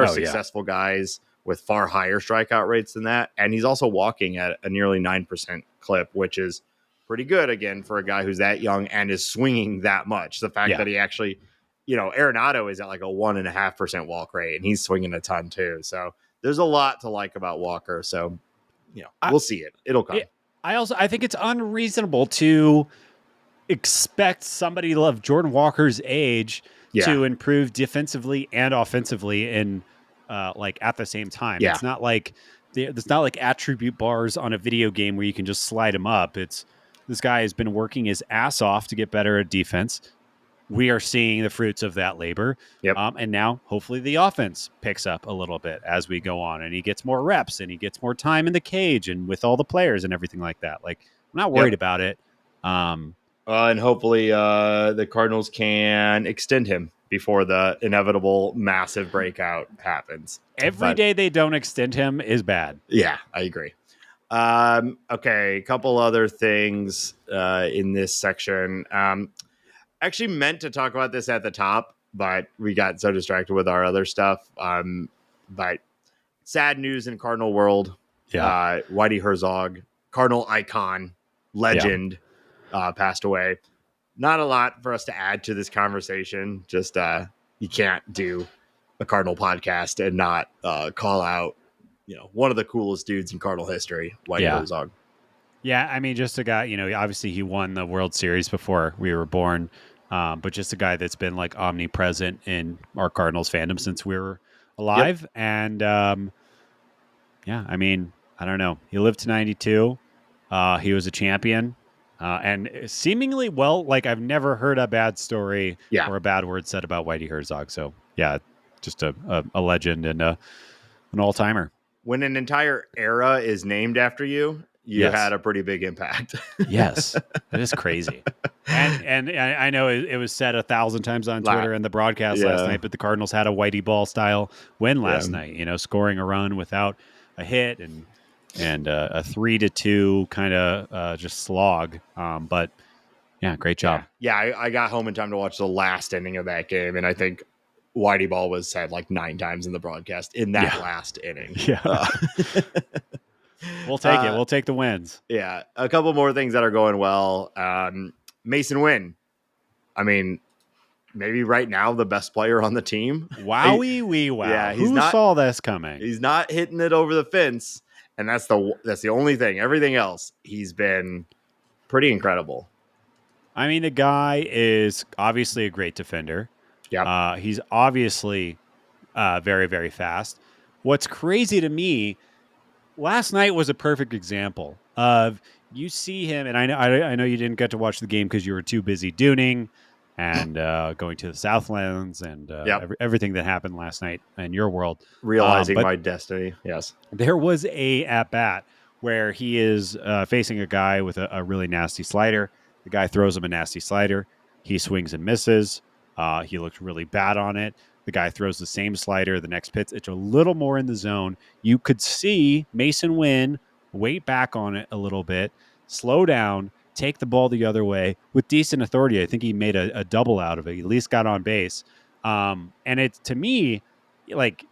successful guys with far higher strikeout rates than that, and he's also walking at a nearly 9% clip, which is pretty good again for a guy who's that young and is swinging that much. The fact that he actually, Arenado is at like a 1.5% walk rate, and he's swinging a ton too. So there's a lot to like about Walker. So, we'll see it. It'll come. I think it's unreasonable to expect somebody of Jordan Walker's age to improve defensively and offensively in like at the same time. Yeah. It's not like attribute bars on a video game where you can just slide him up. It's this guy has been working his ass off to get better at defense. We are seeing the fruits of that labor. Yep. And now hopefully the offense picks up a little bit as we go on, and he gets more reps and he gets more time in the cage and with all the players and everything like that. Like, I'm not worried about it. And hopefully the Cardinals can extend him before the inevitable massive breakout happens. Every day they don't extend him is bad. Yeah, I agree. Okay, a couple other things in this section. Actually meant to talk about this at the top, but we got so distracted with our other stuff. But sad news in Cardinal world. Yeah. Whitey Herzog, Cardinal icon, legend, passed away. Not a lot for us to add to this conversation. Just you can't do a Cardinal podcast and not call out, one of the coolest dudes in Cardinal history, Whitey Herzog. Yeah, I mean, just a guy, obviously he won the World Series before we were born, but just a guy that's been like omnipresent in our Cardinals fandom since we were alive. Yep. And I mean, I don't know. He lived to 92. He was a champion. And seemingly, like I've never heard a bad story or a bad word said about Whitey Herzog. So yeah, just a legend and an all-timer. When an entire era is named after you, had a pretty big impact. Yes, it is crazy. And I know it was said 1,000 times on Twitter and the broadcast last night, but the Cardinals had a Whitey ball style win last night, scoring a run without a hit and a 3-2 kind of just slog. But yeah, great job. Yeah, I got home in time to watch the last inning of that game, and I think Whitey ball was said like 9 times in the broadcast in that last inning. Yeah. We'll take it. We'll take the wins. Yeah. A couple more things that are going well. Masyn Winn. I mean, maybe right now the best player on the team. Wowie wee wow. Yeah, Who saw this coming? He's not hitting it over the fence, and that's the only thing. Everything else, he's been pretty incredible. I mean, the guy is obviously a great defender. Yeah. He's obviously very, very fast. What's crazy to me, last night was a perfect example of you see him, and I know you didn't get to watch the game because you were too busy Duning and going to the Southlands and everything that happened last night in your world. Realizing my destiny, yes. There was a at-bat where he is facing a guy with a really nasty slider. The guy throws him a nasty slider. He swings and misses. He looked really bad on it. The guy throws the same slider. The next pitch, it's a little more in the zone. You could see Masyn Winn wait back on it a little bit, slow down, take the ball the other way with decent authority. I think he made a double out of it. He at least got on base. And it's, to me, like,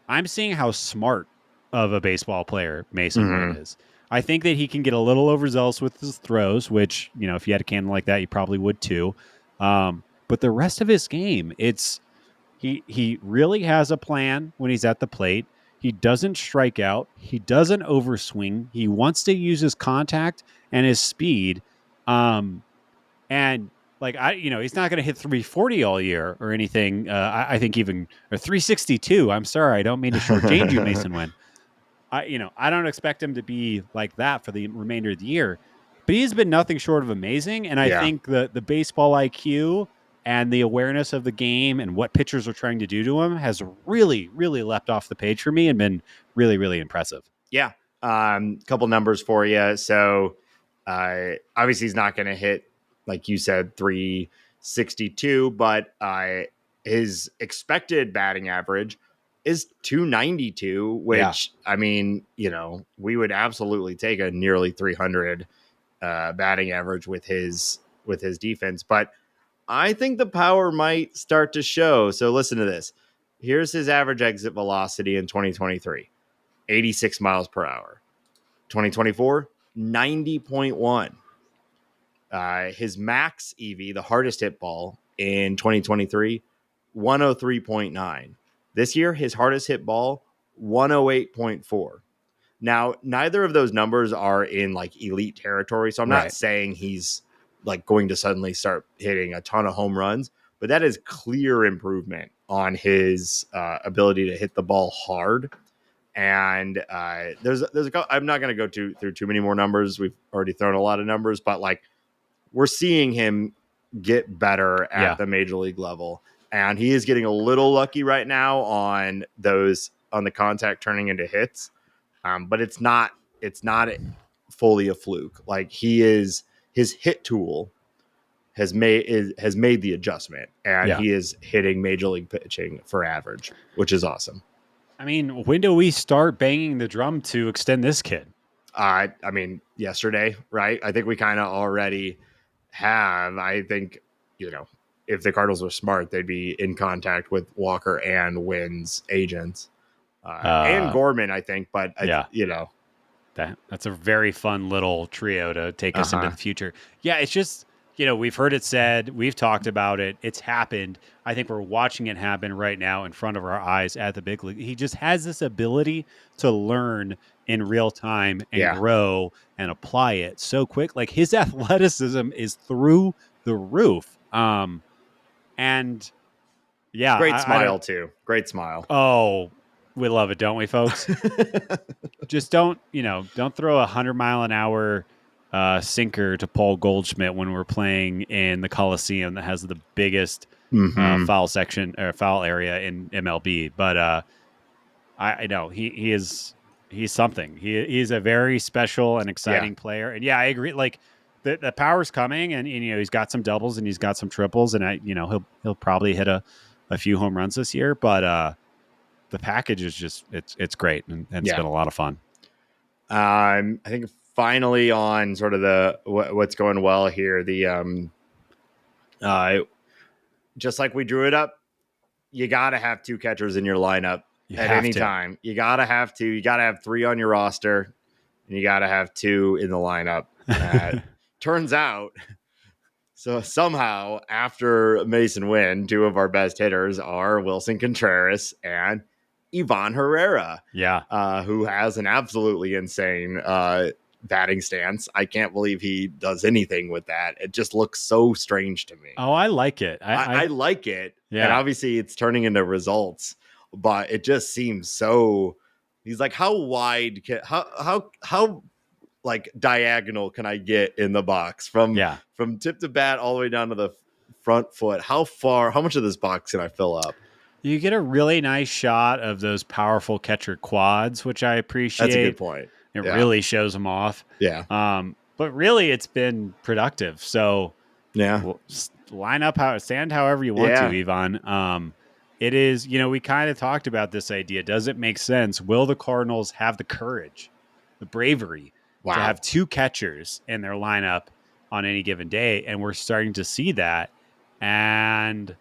I'm seeing how smart of a baseball player Masyn Winn is. I think that he can get a little overzealous with his throws, which, if you had a cannon like that, you probably would too. But the rest of his game, he really has a plan when he's at the plate. He doesn't strike out. He doesn't overswing. He wants to use his contact and his speed. And like he's not going to hit 340 all year or anything. I think even or 362. I'm sorry, I don't mean to shortchange you, Masyn Winn. I don't expect him to be like that for the remainder of the year, but he's been nothing short of amazing. And I think the baseball IQ and the awareness of the game and what pitchers are trying to do to him has really, really leapt off the page for me and been really, really impressive. Yeah. Couple numbers for you. So obviously he's not going to hit, like you said, 362, but his expected batting average is 292, which I mean, we would absolutely take a nearly 300 batting average with his defense, but I think the power might start to show. So listen to this. Here's his average exit velocity in 2023, 86 miles per hour. 2024, 90.1. His max EV, the hardest hit ball in 2023, 103.9. This year, his hardest hit ball, 108.4. Now, neither of those numbers are in like elite territory. So I'm not saying he's like going to suddenly start hitting a ton of home runs, but that is clear improvement on his ability to hit the ball hard. And there's I'm not going to go through too many more numbers. We've already thrown a lot of numbers, but like we're seeing him get better at the major league level. And he is getting a little lucky right now on the contact turning into hits. But it's not fully a fluke. Like his hit tool has made the adjustment, and he is hitting major league pitching for average, which is awesome. I mean, when do we start banging the drum to extend this kid? I mean, yesterday, right? I think we kind of already have. I think, if the Cardinals were smart, they'd be in contact with Walker and Winn's agents and Gorman, I think. But, that's a very fun little trio to take us into the future. Yeah, it's just, we've heard it said, we've talked about it. It's happened. I think we're watching it happen right now in front of our eyes at the big league. He just has this ability to learn in real time and grow and apply it so quick. Like his athleticism is through the roof. And yeah, great smile too. Great smile. Oh, we love it, don't we, folks? Just don't throw 100-mile-an-hour sinker to Paul Goldschmidt when we're playing in the Coliseum that has the biggest foul section or foul area in MLB. But I know he's something. He's a very special and exciting player. And I agree. Like the power's coming, and he's got some doubles and he's got some triples, and he'll probably hit a few home runs this year. But the package is just it's great, and it's been a lot of fun. I think finally on sort of what's going well here, the just like we drew it up, you got to have two catchers in your lineup at any time. You got to have three on your roster, and you got to have two in the lineup. Turns out, so somehow after Masyn Winn, two of our best hitters are Wilson Contreras and Ivan Herrera, who has an absolutely insane batting stance. I can't believe he does anything with that. It just looks so strange to me. Oh, I like it. I like it. Yeah. And obviously it's turning into results, but it just seems so. He's like, how wide how like diagonal can I get in the box from tip to bat all the way down to the front foot? How much of this box can I fill up? You get a really nice shot of those powerful catcher quads, which I appreciate. That's a good point. It really shows them off. Yeah. But really, it's been productive. So line up stand however you want to, Ivan. It is, we kind of talked about this idea. Does it make sense? Will the Cardinals have the courage, the bravery to have two catchers in their lineup on any given day? And we're starting to see that. And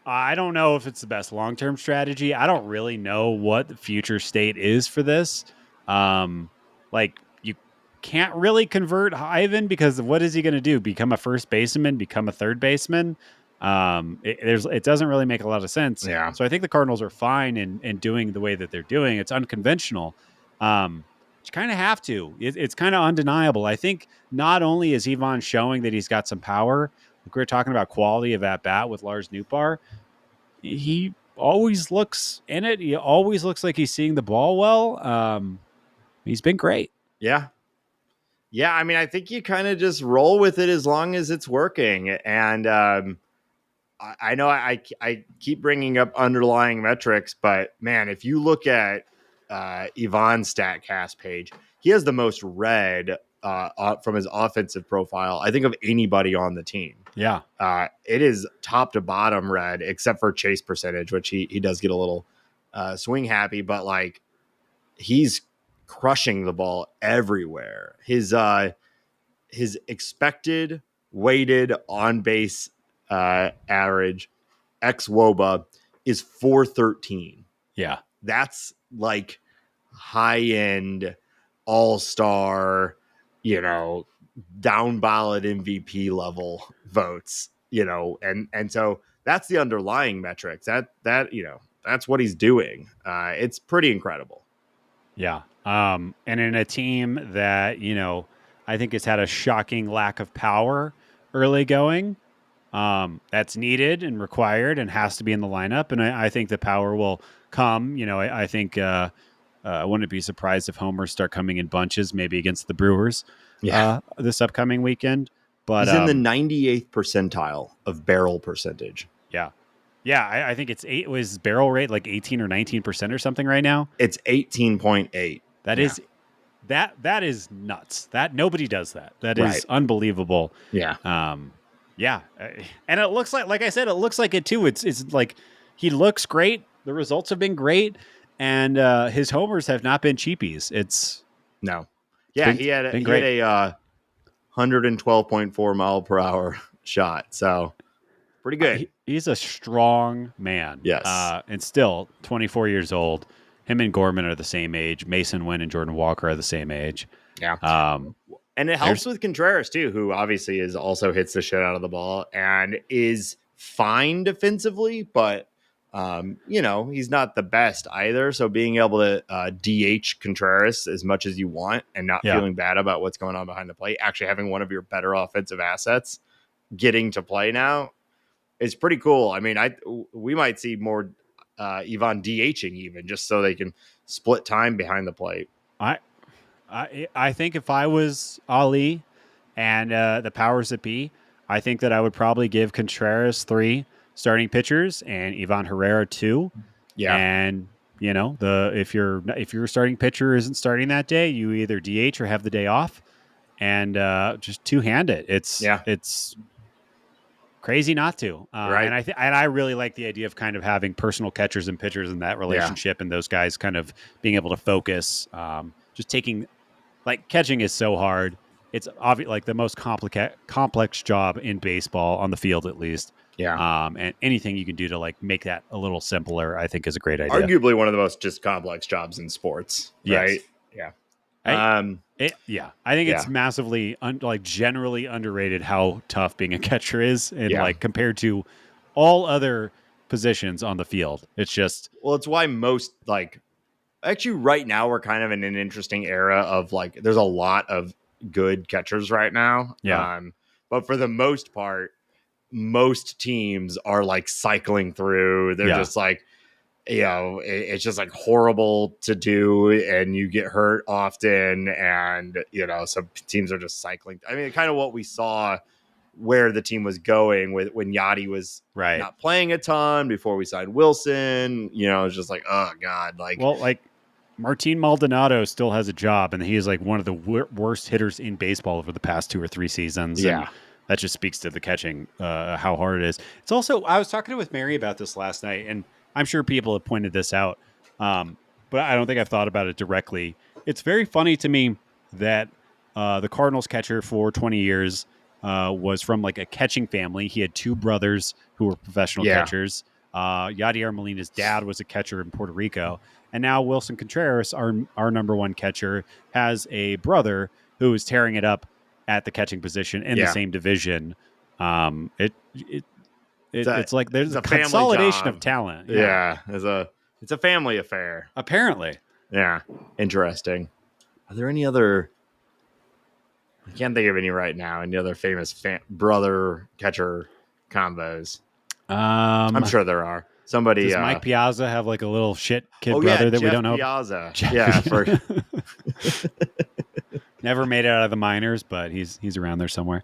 I don't know if it's the best long-term strategy. I don't really know what the future state is for this. Like you can't really convert Ivan because what is he going to do? Become a first baseman? Become a third baseman? It doesn't really make a lot of sense. Yeah. So I think the Cardinals are fine in doing the way that they're doing. It's unconventional. You kind of have to. It's kind of undeniable. I think not only is Ivan showing that he's got some power. Like we were talking about quality of at bat with Lars Nootbaar. He always looks in it. He always looks like he's seeing the ball well. He's been great. Yeah. Yeah. I mean, I think you kind of just roll with it as long as it's working. And I know I keep bringing up underlying metrics, but man, if you look at Ivan's StatCast page, he has the most red from his offensive profile, I think, of anybody on the team. Yeah. It is top to bottom red, except for chase percentage, which he does get a little swing happy, but like he's crushing the ball everywhere. His his expected weighted on base average ex WOBA is 413. Yeah. That's like high end all-star, down ballot MVP level votes, and so that's the underlying metrics that that's what he's doing. It's pretty incredible. Yeah. And in a team that, I think has had a shocking lack of power early going, that's needed and required and has to be in the lineup. And I think the power will come. I think I wouldn't be surprised if homers start coming in bunches, maybe against the Brewers this upcoming weekend. But he's in the 98th percentile of barrel percentage. Yeah. Yeah, I think was barrel rate like 18 or 19% or something right now. It's 18.8. That is nuts. That nobody does that. That is unbelievable. Yeah. Yeah. And it looks like I said, it looks like it too. It's like he looks great. The results have been great. And his homers have not been cheapies. He had a 112.4 mile per hour shot. So pretty good. He's a strong man. Yes. And still 24 years old. Him and Gorman are the same age. Masyn Winn and Jordan Walker are the same age. Yeah. And it helps with Contreras too, who obviously also hits the shit out of the ball and is fine defensively, but he's not the best either. So being able to DH Contreras as much as you want and not feeling bad about what's going on behind the plate, actually having one of your better offensive assets getting to play now is pretty cool. I mean, we might see more Ivan DHing even just so they can split time behind the plate. I think if I was Ali and the powers that be, I think that I would probably give Contreras 3 starting pitchers and Ivan Herrera 2. Yeah. And if your starting pitcher isn't starting that day, you either DH or have the day off and just two-hand it. It's crazy not to. Right. And I really like the idea of kind of having personal catchers and pitchers in that relationship and those guys kind of being able to focus, just taking, like, catching is so hard. It's obvious, like the most complex job in baseball on the field, at least. Yeah. And anything you can do to like make that a little simpler, I think is a great idea. Arguably one of the most just complex jobs in sports. Right. Yes. Yeah. I think it's massively generally underrated how tough being a catcher is, and like compared to all other positions on the field. It's just, it's why most actually right now we're kind of in an interesting era of like there's a lot of good catchers right now. Yeah. But for the most part, most teams are like cycling through. They're just like, it's just like horrible to do, and you get hurt often, and some teams are just cycling. I mean, kind of what we saw where the team was going with when Yachty was not playing a ton before we signed Wilson. It's just like, oh god, Martin Maldonado still has a job, and he is like one of the worst hitters in baseball over the past 2 or 3 seasons. Yeah. And that just speaks to the catching, how hard it is. It's also, I was talking with Mary about this last night, and I'm sure people have pointed this out, but I don't think I've thought about it directly. It's very funny to me that the Cardinals catcher for 20 years was from like a catching family. He had 2 brothers who were professional catchers. Yadier Molina's dad was a catcher in Puerto Rico. And now Wilson Contreras, our number 1 catcher, has a brother who is tearing it up at the catching position in the same division. It's like there's a consolidation of talent. Yeah. It's a family affair. Apparently. Yeah. Interesting. Are there any other? I can't think of any right now. Any other famous brother catcher combos? I'm sure there are. Somebody does Mike Piazza have like a little shit kid brother that Jeff we don't know? Piazza. Never made it out of the minors, but he's around there somewhere.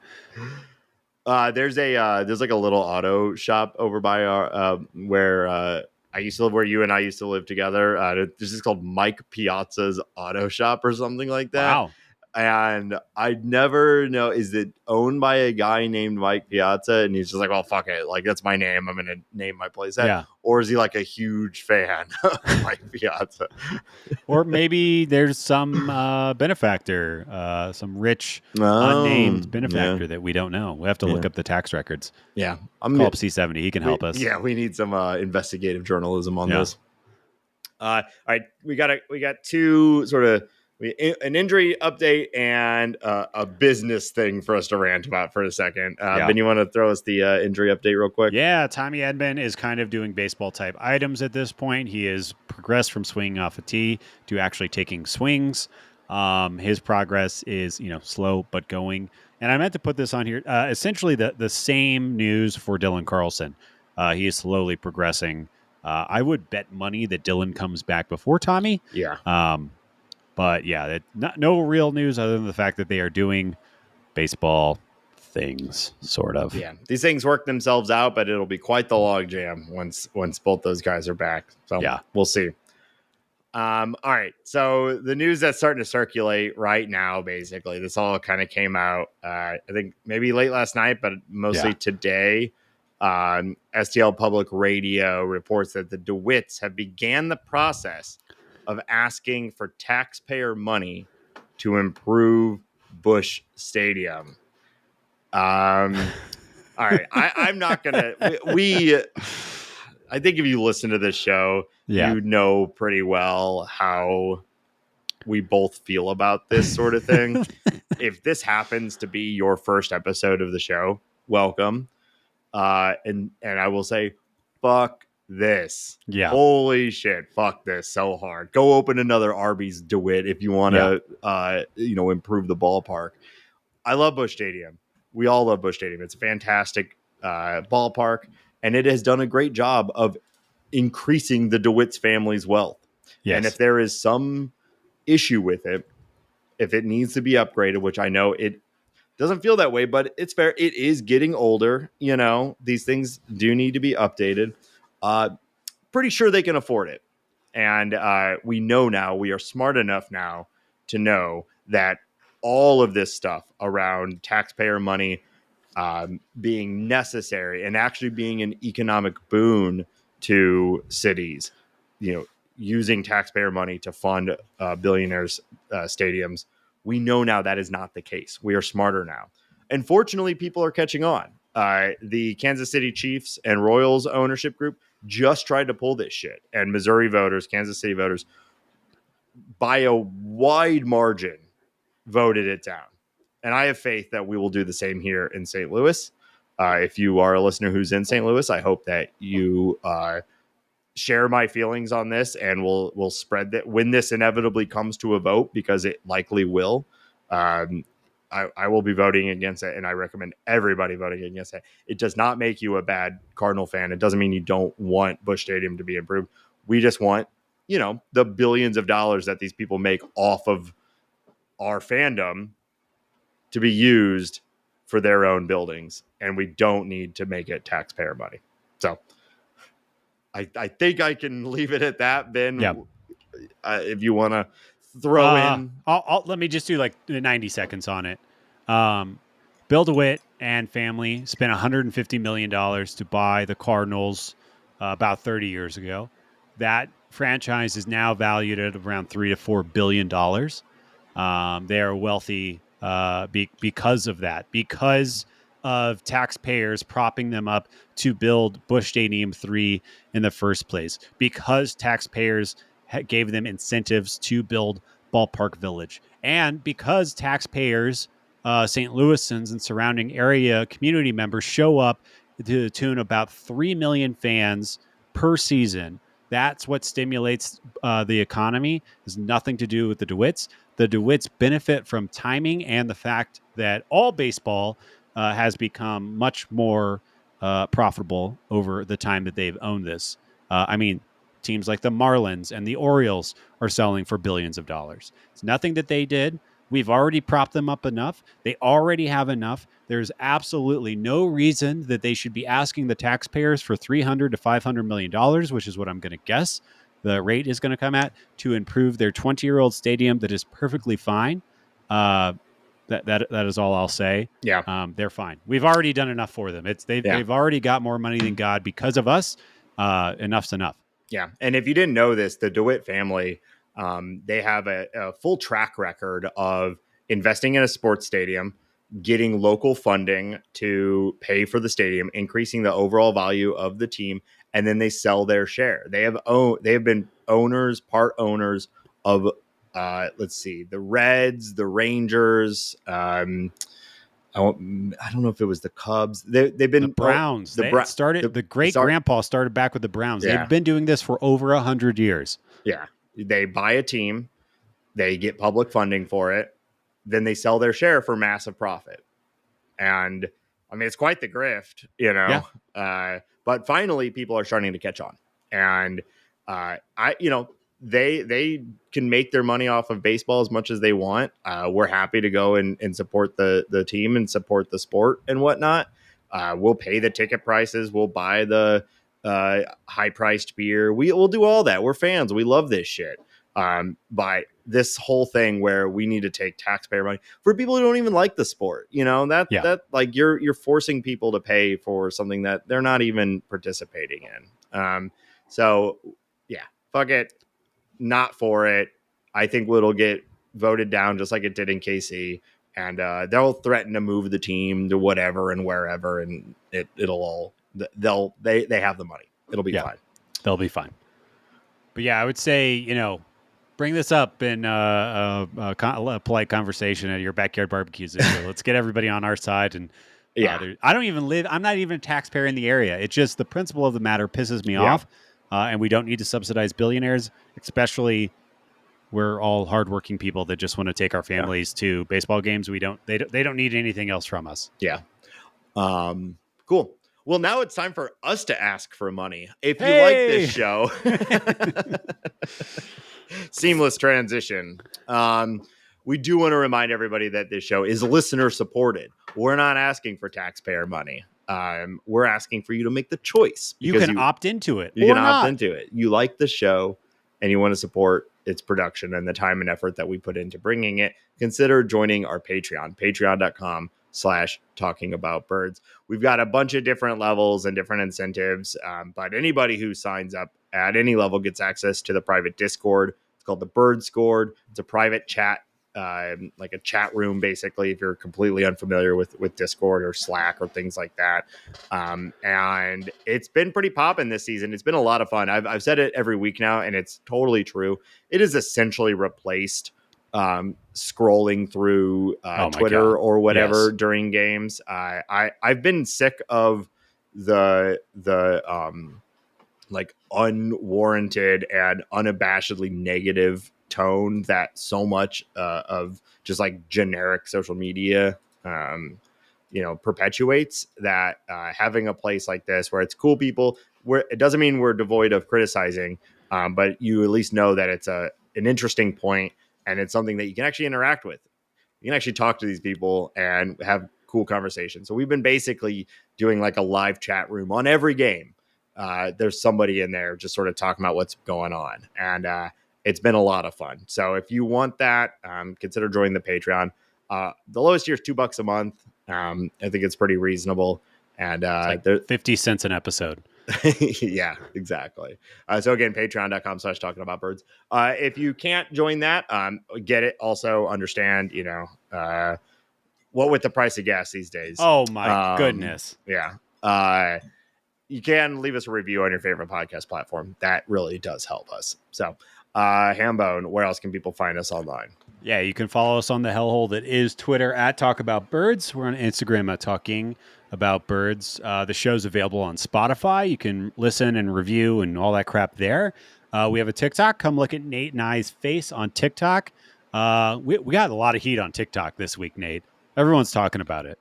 There's like a little auto shop over by our where I used to live, where you and I used to live together. This is called Mike Piazza's Auto Shop or something like that. Wow. And I never know, is it owned by a guy named Mike Piazza? And he's just like, well, fuck it. Like, that's my name. I'm going to name my place that. Yeah. Or is he like a huge fan of Mike Piazza? Or maybe there's some benefactor, some rich, unnamed benefactor that we don't know. We have to look up the tax records. Yeah. Call up C70. He can help us. Yeah, we need some investigative journalism on this. All right. We got two sort of an injury update and a business thing for us to rant about for a second. Ben, you want to throw us the injury update real quick? Yeah, Tommy Edman is kind of doing baseball type items at this point. He has progressed from swinging off a tee to actually taking swings. His progress is, slow but going. And I meant to put this on here. Essentially, the same news for Dylan Carlson. He is slowly progressing. I would bet money that Dylan comes back before Tommy. Yeah. But yeah, no real news other than the fact that they are doing baseball things, sort of. Yeah, these things work themselves out, but it'll be quite the logjam once both those guys are back. So yeah, we'll see. All right, so the news that's starting to circulate right now, basically, this all kind of came out, I think maybe late last night, but mostly today. STL Public Radio reports that the DeWitts have began the process of asking for taxpayer money to improve Busch Stadium. All right, I'm not gonna. I think if you listen to this show, you know pretty well how we both feel about this sort of thing. If this happens to be your first episode of the show, welcome. And I will say, fuck this. Yeah. Holy shit. Fuck this so hard. Go open another Arby's DeWitt if you want to, improve the ballpark. I love Busch Stadium. We all love Busch Stadium. It's a fantastic ballpark, and it has done a great job of increasing the DeWitt's family's wealth. Yes. And if there is some issue with it, if it needs to be upgraded, which I know it doesn't feel that way, but it's fair. It is getting older. These things do need to be updated. Pretty sure they can afford it. And we know now, we are smart enough now to know that all of this stuff around taxpayer money being necessary and actually being an economic boon to cities, using taxpayer money to fund billionaires' stadiums. We know now that is not the case. We are smarter now. And fortunately, people are catching on. The Kansas City Chiefs and Royals ownership group just tried to pull this shit. And Missouri voters, Kansas City voters, by a wide margin, voted it down. And I have faith that we will do the same here in St. Louis. If you are a listener who's in St. Louis, I hope that you share my feelings on this, and we'll spread that when this inevitably comes to a vote, because it likely will. I will be voting against it, and I recommend everybody voting against it. It does not make you a bad Cardinal fan. It doesn't mean you don't want Busch Stadium to be improved. We just want, the billions of dollars that these people make off of our fandom to be used for their own buildings, and we don't need to make it taxpayer money. So I think I can leave it at that, Ben. Yeah. If you want to throw in. Let me just do like 90 seconds on it. Bill DeWitt and family spent $150 million to buy the Cardinals about 30 years ago. That franchise is now valued at around $3 to $4 billion. They are wealthy because of that, because of taxpayers propping them up to build Busch Stadium 3 in the first place, because taxpayers gave them incentives to build Ballpark Village, and because taxpayers, St. Louisans and surrounding area community members show up to the tune of about 3 million fans per season. That's what stimulates the economy. It has nothing to do with the DeWitts. The DeWitts benefit from timing and the fact that all baseball has become much more profitable over the time that they've owned this. Teams like the Marlins and the Orioles are selling for billions of dollars. It's nothing that they did. We've already propped them up enough. They already have enough. There's absolutely no reason that they should be asking the taxpayers for $300 to $500 million, which is what I'm going to guess the rate is going to come at, to improve their 20-year-old stadium that is perfectly fine. That is all I'll say. Yeah. They're fine. We've already done enough for them. They've already got more money than God because of us. Enough's enough. Yeah. And if you didn't know this, the DeWitt family, they have a full track record of investing in a sports stadium, getting local funding to pay for the stadium, increasing the overall value of the team, and then they sell their share. They have been part owners of the Reds, the Rangers. I don't know if it was the Cubs. They've been the Browns. The great grandpa started back with the Browns. Yeah. They've been doing this for over 100 years. Yeah. They buy a team, they get public funding for it, then they sell their share for massive profit. And I mean, it's quite the grift, Yeah. But finally, people are starting to catch on, and they can make their money off of baseball as much as they want. We're happy to go and support the team and support the sport and whatnot. We'll pay the ticket prices. We'll buy the high priced beer. We'll do all that. We're fans. We love this shit. But this whole thing where we need to take taxpayer money for people who don't even like the sport, that like you're forcing people to pay for something that they're not even participating in. So yeah, fuck it. Not for it. I think it'll get voted down just like it did in KC, and they'll threaten to move the team to whatever and wherever, and they have the money. It'll be fine. They'll be fine. But yeah, I would say, bring this up in a polite conversation at your backyard barbecues. Let's get everybody on our side. And I'm not even a taxpayer in the area. It's just the principle of the matter pisses me off. And we don't need to subsidize billionaires, especially we're all hardworking people that just want to take our families to baseball games. They don't need anything else from us. Yeah. Cool. Well, now it's time for us to ask for money. If you like this show, seamless transition. We do want to remind everybody that this show is listener supported. We're not asking for taxpayer money. We're asking for you to make the choice. You can opt into it. You can opt into it. You like the show and you want to support its production and the time and effort that we put into bringing it. Consider joining our Patreon, patreon.com/talkingaboutbirds. We've got a bunch of different levels and different incentives. But anybody who signs up at any level gets access to the private Discord. It's called the Bird Scored. It's a private chat. Like a chat room, basically, if you're completely unfamiliar with Discord or Slack or things like that. And it's been pretty poppin' this season. It's been a lot of fun. I've said it every week now, and it's totally true. It has essentially replaced scrolling through Twitter or whatever during games. I've been sick of the like unwarranted and unabashedly negative tone that so much of just like generic social media perpetuates. That having a place like this where it's cool people, where it doesn't mean we're devoid of criticizing, but you at least know that it's an interesting point and it's something that you can actually interact with. You can actually talk to these people and have cool conversations. So we've been basically doing like a live chat room on every game. There's somebody in there just sort of talking about what's going on, and it's been a lot of fun. So if you want that, consider joining the Patreon. The lowest tier is $2 a month. I think it's pretty reasonable. And it's like 50 cents an episode. Yeah, exactly. So again, patreon.com/talkingaboutbirds. If you can't join that, get it. Also understand, what with the price of gas these days. Oh my goodness. Yeah. You can leave us a review on your favorite podcast platform. That really does help us. So, Hambone, where else can people find us online? Yeah, you can follow us on the hellhole that is Twitter at Talk About Birds. We're on Instagram at Talking About Birds. The show's available on Spotify. You can listen and review and all that crap there. We have a TikTok. Come look at Nate and I's face on TikTok. We got a lot of heat on TikTok this week, Nate. Everyone's talking about it.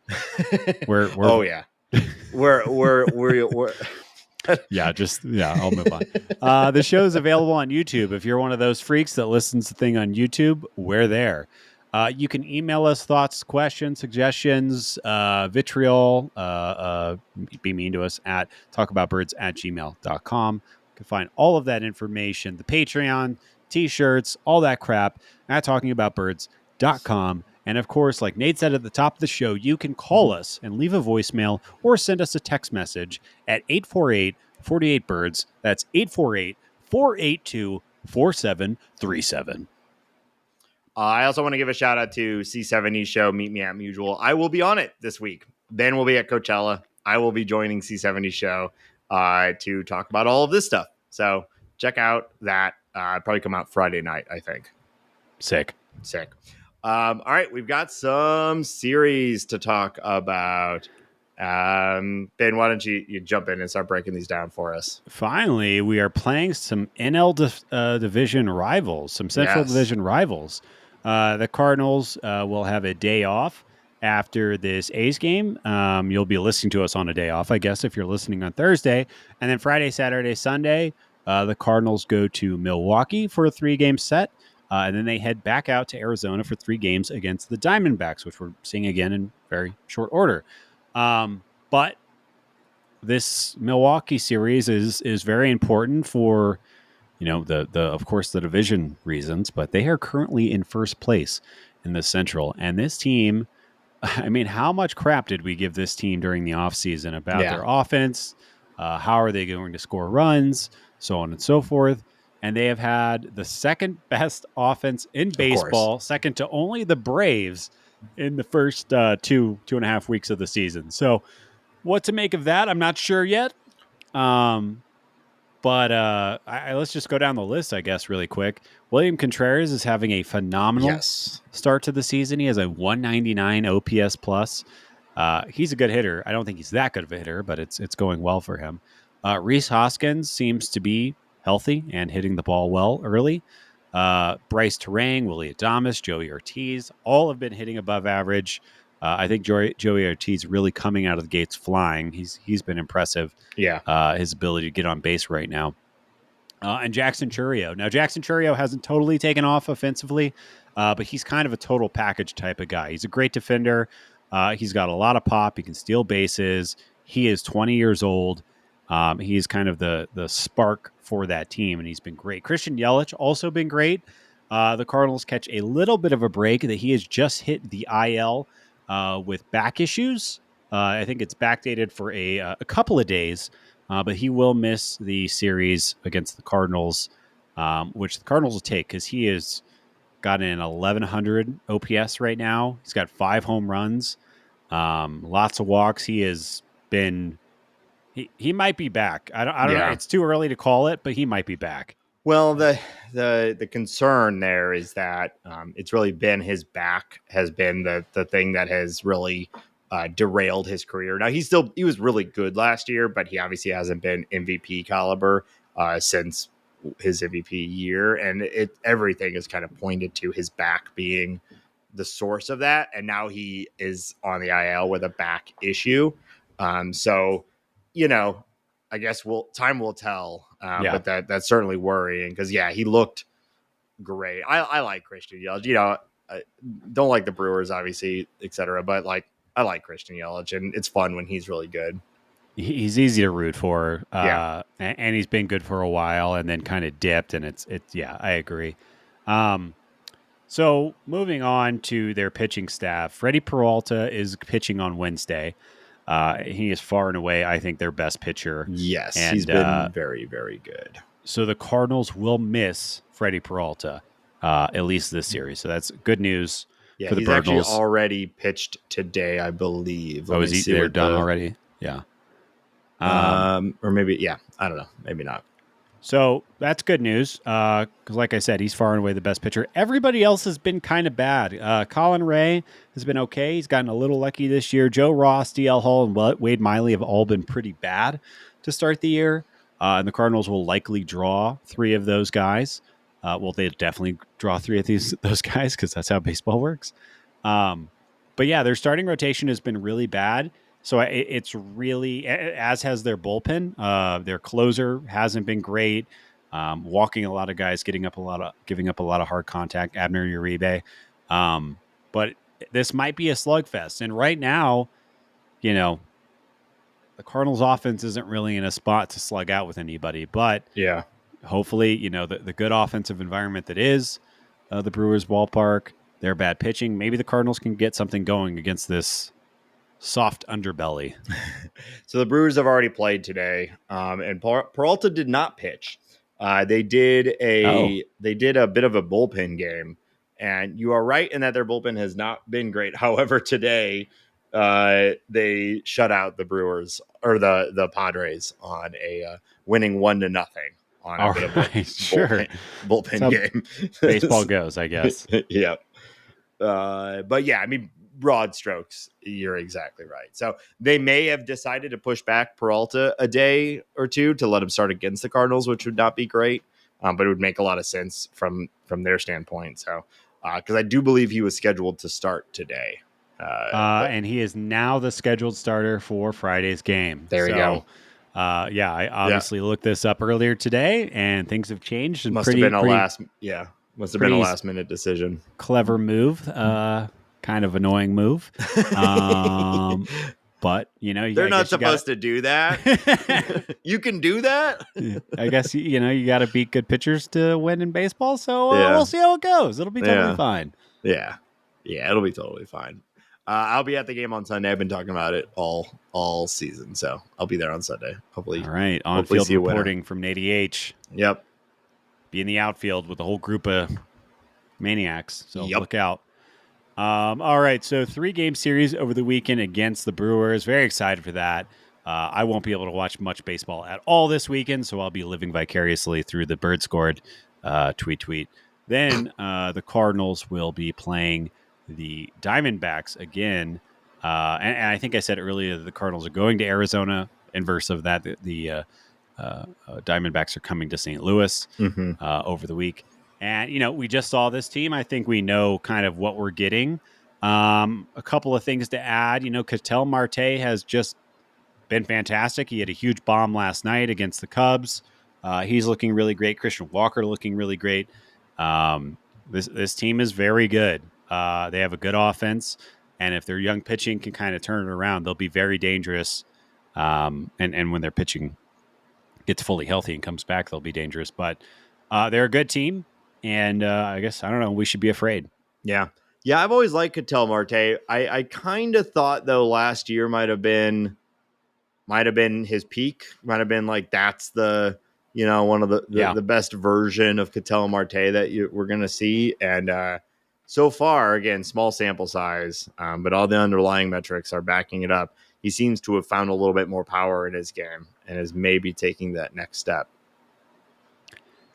We're yeah. We're I'll move on. The show is available on YouTube. If you're one of those freaks that listens to thing on YouTube, we're there. You can email us thoughts, questions, suggestions, vitriol, be mean to us at talkaboutbirds@gmail.com. You can find all of that information, the Patreon, t-shirts, all that crap at talkingaboutbirds.com. And of course, like Nate said at the top of the show, you can call us and leave a voicemail or send us a text message at 848-48-BIRDS. That's 848-482-4737. I also want to give a shout out to C70 show, Meet Me at Mutual. I will be on it this week. Ben will be at Coachella. I will be joining C70 show to talk about all of this stuff. So check out that. Probably come out Friday night, I think. Sick. All right, we've got some series to talk about. Ben, why don't you jump in and start breaking these down for us? Finally, we are playing some NL division rivals, some Central Division rivals. The Cardinals will have a day off after this A's game. You'll be listening to us on a day off, I guess, if you're listening on Thursday. And then Friday, Saturday, Sunday, the Cardinals go to Milwaukee for a 3-game set. And then they head back out to Arizona for 3 games against the Diamondbacks, which we're seeing again in very short order. But this Milwaukee series is very important for, the of course the division reasons, but they are currently in first place in the Central. And this team, I mean, how much crap did we give this team during the offseason about their offense? How are they going to score runs? So on and so forth. And they have had the second best offense in baseball, second to only the Braves in the first 2.5 weeks of the season. So what to make of that, I'm not sure yet. But let's just go down the list, I guess, really quick. William Contreras is having a phenomenal start to the season. He has a 199 OPS plus. He's a good hitter. I don't think he's that good of a hitter, but it's going well for him. Rhys Hoskins seems to be healthy and hitting the ball well early. Bryce Terang, Willie Adames, Joey Ortiz, all have been hitting above average. I think Joey Ortiz really coming out of the gates flying. He's been impressive. His ability to get on base right now. And Jackson Chourio. Now, Jackson Chourio hasn't totally taken off offensively, but he's kind of a total package type of guy. He's a great defender. He's got a lot of pop. He can steal bases. He is 20 years old. He's kind of the spark for that team, and he's been great. Christian Yelich also been great. The Cardinals catch a little bit of a break that he has just hit the IL with back issues. I think it's backdated for a couple of days, but he will miss the series against the Cardinals, which the Cardinals will take because he has got an 1,100 OPS right now. He's got 5 home runs, lots of walks. He has been... He might be back. I don't know. It's too early to call it, but he might be back. Well, the concern there is that it's really been his back has been the thing that has really derailed his career. Now he was really good last year, but he obviously hasn't been MVP caliber since his MVP year, and everything is kind of pointed to his back being the source of that. And now he is on the IL with a back issue. So, I guess time will tell. But that's certainly worrying because he looked great. I like Christian Yelich. I don't like the Brewers, obviously, etc. But I like Christian Yelich, and it's fun when he's really good. He's easy to root for, and he's been good for a while, and then kind of dipped, and it's I agree. So moving on to their pitching staff, Freddie Peralta is pitching on Wednesday. He is far and away, I think, their best pitcher. Yes, and he's been very, very good. So the Cardinals will miss Freddie Peralta, at least this series. So that's good news for the Cardinals. He's actually already pitched today, I believe. They're done already? Yeah. Or maybe, I don't know. Maybe not. So that's good news because, like I said, he's far and away the best pitcher. Everybody else has been kind of bad. Colin Ray has been okay. He's gotten a little lucky this year. Joe Ross, DL Hall, and Wade Miley have all been pretty bad to start the year. And the Cardinals will likely draw 3 of those guys. Well, they definitely draw 3 of those guys because that's how baseball works. But their starting rotation has been really bad. So it's really, as has their bullpen. Their closer hasn't been great. Walking a lot of guys, giving up a lot of hard contact. Abner Uribe. But this might be a slugfest. And right now, the Cardinals' offense isn't really in a spot to slug out with anybody. But hopefully, the good offensive environment that is the Brewers ballpark, their bad pitching. Maybe the Cardinals can get something going against this soft underbelly. So the Brewers have already played today, and Peralta did not pitch. They did a bit of a bullpen game, and you are right in that their bullpen has not been great. However, today they shut out the Brewers or the Padres on a winning 1-0 on a bit of a bullpen game. Baseball goes, I guess. Yeah. But yeah, I mean, broad strokes, you're exactly right. So they may have decided to push back Peralta a day or two to let him start against the Cardinals, which would not be great, but it would make a lot of sense from their standpoint. So, because I do believe he was scheduled to start today. And he is now the scheduled starter for Friday's game. There you go. I obviously looked this up earlier today, and things have changed. And must have been a last minute decision. Clever move. Kind of annoying move. But they're not supposed to do that. You can do that. I guess you got to beat good pitchers to win in baseball. So we'll see how it goes. It'll be totally fine. Yeah, it'll be totally fine. I'll be at the game on Sunday. I've been talking about it all season, so I'll be there on Sunday. Hopefully, all right. On field reporting from Nady H. Yep. Be in the outfield with a whole group of maniacs. So look out. All right, so 3-game series over the weekend against the Brewers. Very excited for that. I won't be able to watch much baseball at all this weekend, so I'll be living vicariously through the Bird Scored tweet. Then the Cardinals will be playing the Diamondbacks again. And I think I said earlier that the Cardinals are going to Arizona. Inverse of that, the Diamondbacks are coming to St. Louis over the week. And, we just saw this team. I think we know kind of what we're getting. A couple of things to add. Ketel Marte has just been fantastic. He had a huge bomb last night against the Cubs. He's looking really great. Christian Walker looking really great. This team is very good. They have a good offense. And if their young pitching can kind of turn it around, they'll be very dangerous. And when their pitching gets fully healthy and comes back, they'll be dangerous. But they're a good team. And I guess, I don't know, we should be afraid. Yeah. I've always liked Ketel Marte. I kind of thought, though, last year might have been his peak. Might have been like that's the one of the best version of Ketel Marte that we're going to see. And so far, again, small sample size, but all the underlying metrics are backing it up. He seems to have found a little bit more power in his game and is maybe taking that next step.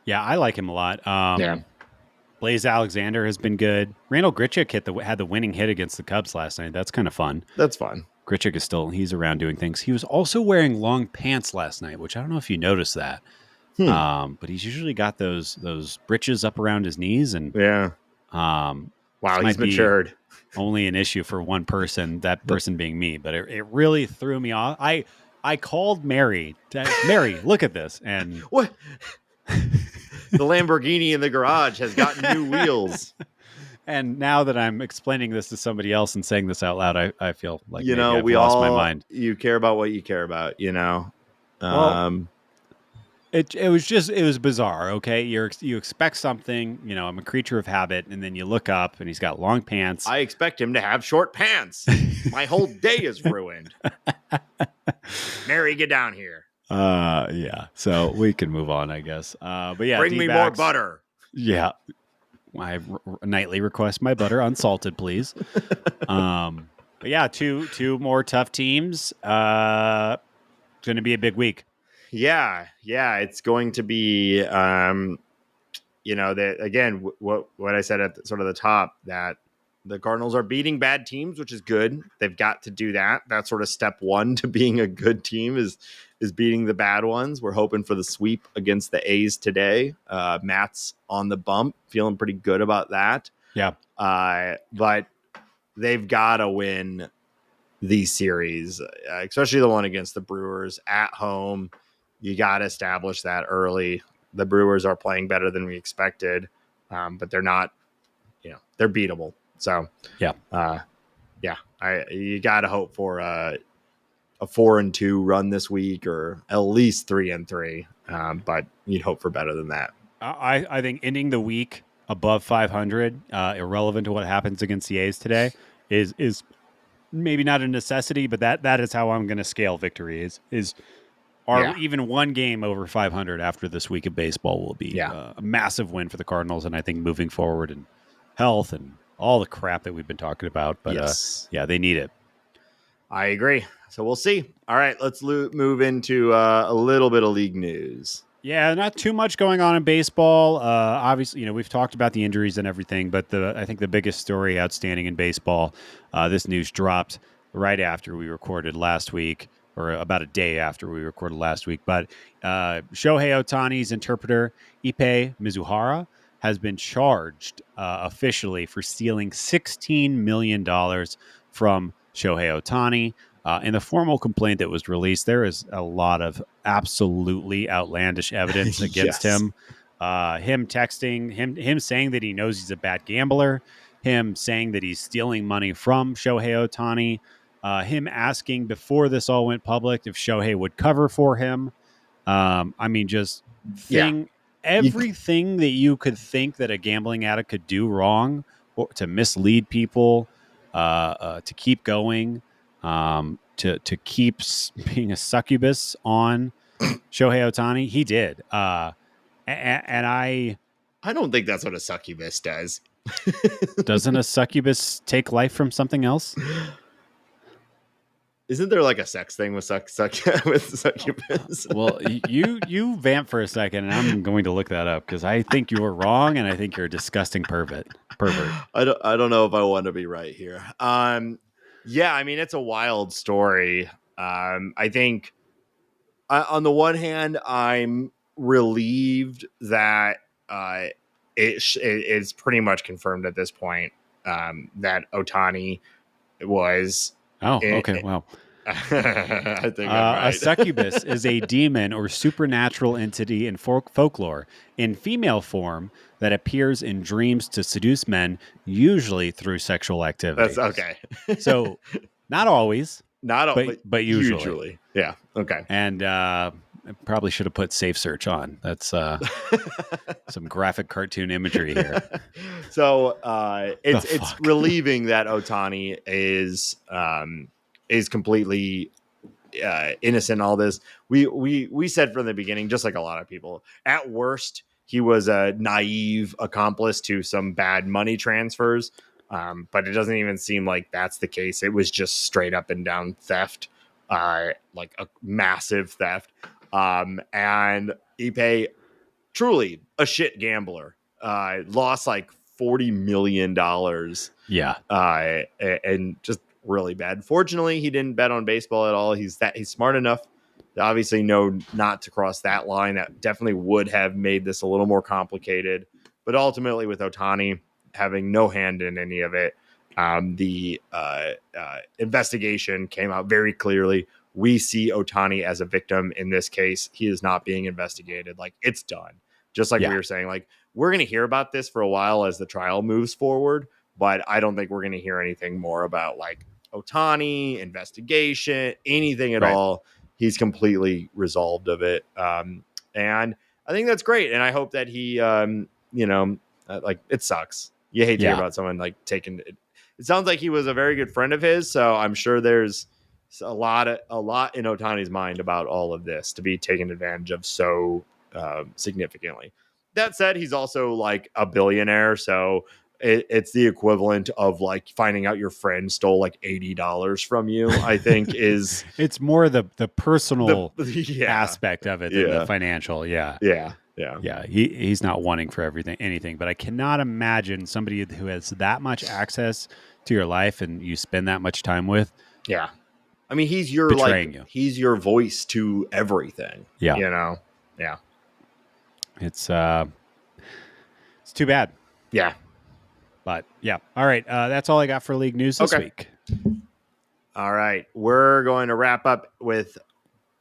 Yeah, I like him a lot. Blaze Alexander has been good. Randall Grichuk had the winning hit against the Cubs last night. That's kind of fun. That's fun. Grichuk he's around doing things. He was also wearing long pants last night, which I don't know if you noticed that. But he's usually got those breeches up around his knees. And wow, he's matured. Only an issue for one person, that person being me. But it really threw me off. I called Mary. Mary, look at this. And what? The Lamborghini in the garage has gotten new wheels. And now that I'm explaining this to somebody else and saying this out loud, I feel like we lost my mind. You care about what you care about, Well, it was bizarre. Okay, you expect something. I'm a creature of habit, and then you look up, and he's got long pants. I expect him to have short pants. My whole day is ruined. Mary, get down here. So we can move on, I guess. But yeah, bring me more butter. Yeah, I nightly request my butter unsalted, please. But yeah, two more tough teams. Going to be a big week. Yeah, it's going to be. That again, what I said at sort of the top, that the Cardinals are beating bad teams, which is good. They've got to do that. That's sort of step one to being a good team is beating the bad ones. We're hoping for the sweep against the A's today. Matt's on the bump, feeling pretty good about that. Yeah. But they've got to win these series, especially the one against the Brewers at home. You got to establish that early. The Brewers are playing better than we expected, but they're not, they're beatable. So you got to hope for a 4-2 run this week, or at least 3-3. But you'd hope for better than that. I think ending the week above 500, irrelevant to what happens against the A's today, is maybe not a necessity, but that is how I'm going to scale victory. Is Yeah. even one game over 500 after this week of baseball will be Yeah. a massive win for the Cardinals, and I think moving forward in health and all the crap that we've been talking about. But Yes. yeah, they need it. I agree. So we'll see. All right, let's move into a little bit of league news. Yeah, not too much going on in baseball. Obviously, we've talked about the injuries and everything, but I think the biggest story outstanding in baseball, this news dropped right after we recorded last week, or about a day after we recorded last week. But Shohei Ohtani's interpreter, Ippei Mizuhara, has been charged officially for stealing $16 million from Shohei Ohtani. In the formal complaint that was released, there is a lot of absolutely outlandish evidence against Yes. him. Him texting, him saying that he knows he's a bad gambler, him saying that he's stealing money from Shohei Ohtani, him asking before this all went public if Shohei would cover for him. I mean, just Yeah. everything that you could think that a gambling addict could do wrong, or to mislead people, to keep going, to keep being a succubus on Shohei Ohtani. He did, and I don't think that's what a succubus does. doesn't a succubus take life from something else? Isn't there like a sex thing with with succubus? Well, you vamp for a second, and I'm going to look that up because I think you were wrong, and I think you're a disgusting pervert. I don't know if I want to be right here. Yeah, I mean it's a wild story. I think on the one hand, I'm relieved that it's pretty much confirmed at this point that Ohtani was. Oh, okay. Wow. I think I'm right. A succubus is a demon or supernatural entity in folklore in female form that appears in dreams to seduce men, usually through sexual activity. That's okay. So, not always, not but usually. Yeah. Okay. And I probably should have put safe search on. That's some graphic cartoon imagery here. So it's relieving that Ohtani is completely innocent in all this. We said from the beginning, just like a lot of people, at worst, he was a naive accomplice to some bad money transfers. But it doesn't even seem like that's the case. It was just straight up and down theft, like a massive theft. And Ippei, truly a shit gambler, lost like $40 million. Yeah. And just really bad. Fortunately, he didn't bet on baseball at all. He's smart enough to obviously know not to cross that line. That definitely would have made this a little more complicated. But ultimately, with Ohtani having no hand in any of it, the investigation came out very clearly. We see Ohtani as a victim in this case. He is not being investigated. Like, it's done. Just like we were saying, like, we're going to hear about this for a while as the trial moves forward, but I don't think we're going to hear anything more about like Ohtani, investigation, anything at all. He's completely resolved of it. And I think that's great. And I hope that he, like, it sucks. You hate to hear about someone like taking it. It sounds like he was a very good friend of his. So I'm sure there's a lot in Ohtani's mind about all of this to be taken advantage of so significantly. That said, he's also like a billionaire. So it's the equivalent of like finding out your friend stole like $80 from you. I think is it's more the personal aspect of it than the financial. Yeah. He's not wanting for anything, but I cannot imagine somebody who has that much access to your life and you spend that much time with. Yeah. I mean, he's your he's your voice to everything. Yeah. Yeah. It's too bad. Yeah. But yeah. All right. That's all I got for league news this week. All right. We're going to wrap up with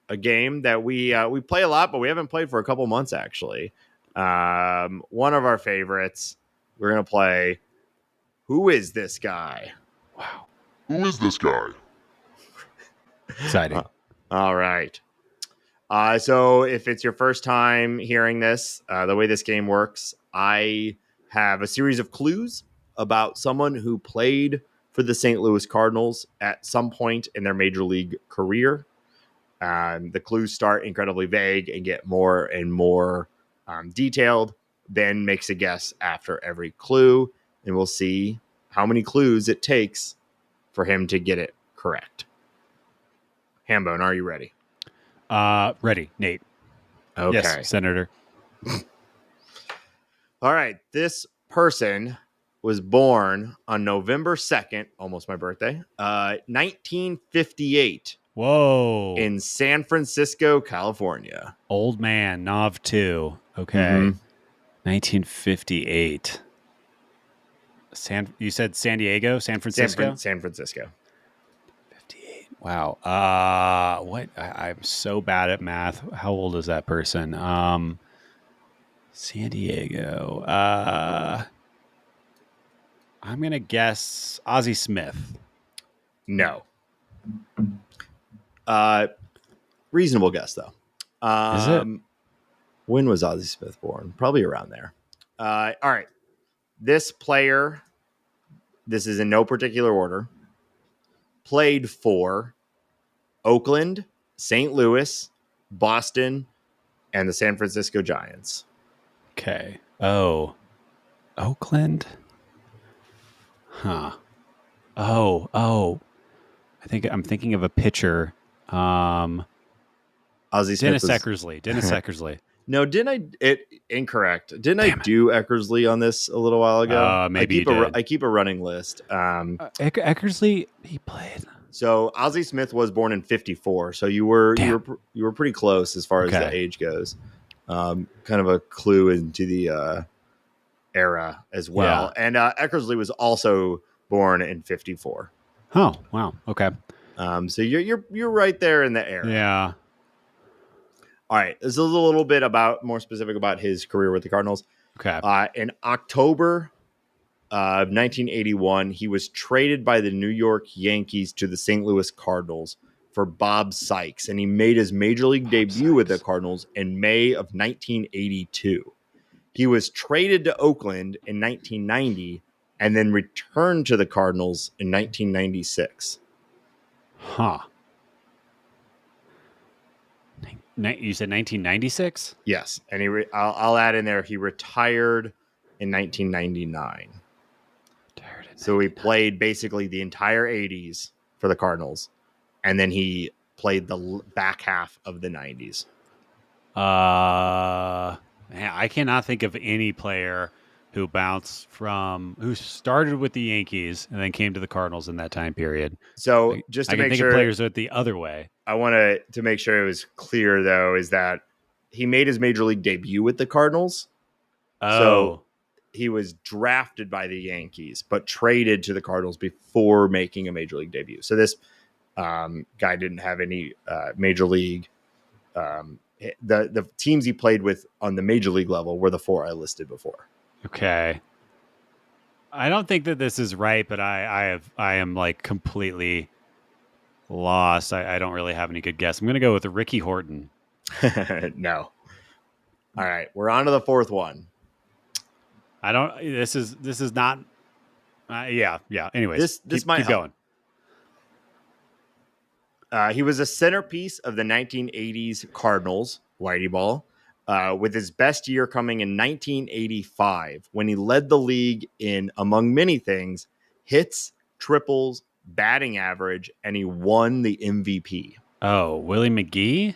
a game that we play a lot, but we haven't played for a couple months, actually. One of our favorites. We're going to play Who Is This Guy? Wow. Who is this guy? Exciting. All right. So if it's your first time hearing this, the way this game works, I have a series of clues about someone who played for the St. Louis Cardinals at some point in their major league career. The clues start incredibly vague and get more and more detailed, then makes a guess after every clue, and we'll see how many clues it takes for him to get it correct. Hambone, are you ready? Ready, Nate. Okay. Yes, Senator. All right. This person was born on November 2nd, almost my birthday, 1958. Whoa. In San Francisco, California. Old man, Nov 2. Okay. 1958. You said San Diego, San Francisco? San Francisco. 58. Wow. What? I'm so bad at math. How old is that person? San Diego. I'm going to guess Ozzie Smith. No. Reasonable guess, though. Is it? When was Ozzie Smith born? Probably around there. All right. This player, this is in no particular order, played for Oakland, St. Louis, Boston, and the San Francisco Giants. Okay. Oh. Oakland? Huh. Oh. I'm thinking of a pitcher. Ozzie Smith. Dennis Eckersley. No, incorrect. Didn't I do Eckersley on this a little while ago? Maybe I keep a running list. Eckersley, he played. So Ozzie Smith was born in 54. So you were pretty close as far as the age goes. Kind of a clue into the era as well. Yeah. And Eckersley was also born in 54. Oh, wow. Okay. So you're right there in the era. Yeah. All right. This is a little bit more specific about his career with the Cardinals. Okay. In October of 1981, he was traded by the New York Yankees to the St. Louis Cardinals for Bob Sykes, and he made his major league debut with the Cardinals in May of 1982. He was traded to Oakland in 1990 and then returned to the Cardinals in 1996. Huh. You said 1996? Yes, and I'll add in there he retired in 1999. So he played basically the entire 80s for the Cardinals, and then he played the back half of the 90s. Man, I cannot think of any player who started with the Yankees and then came to the Cardinals in that time period. So just to make sure, players went the other way. I wanted to make sure it was clear, though, is that he made his major league debut with the Cardinals. Oh. So he was drafted by the Yankees, but traded to the Cardinals before making a major league debut. So this guy didn't have any major league. The teams he played with on the major league level were the four I listed before. Okay. I don't think that this is right, but I am like completely lost. I don't really have any good guess. I'm going to go with Ricky Horton. No. All right, we're on to the fourth one. This is not. Yeah. Anyways, this might keep help. Going. He was a centerpiece of the 1980s Cardinals, Whitey Ball, with his best year coming in 1985 when he led the league in, among many things, hits, triples, batting average, and he won the MVP. Oh, Willie McGee?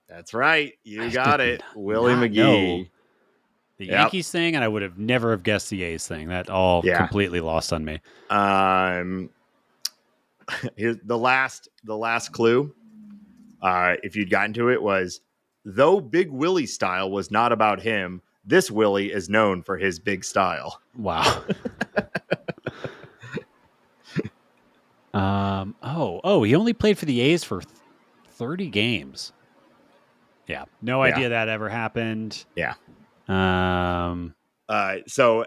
That's right. You got it. Willie McGee. The Yankees thing, and I would have never have guessed the A's thing. That all completely lost on me. Here's the last clue. If you'd gotten to it, was though Big Willie style was not about him, this Willie is known for his big style. Wow. He only played for the A's for 30 games. Yeah. No idea that ever happened. Yeah. So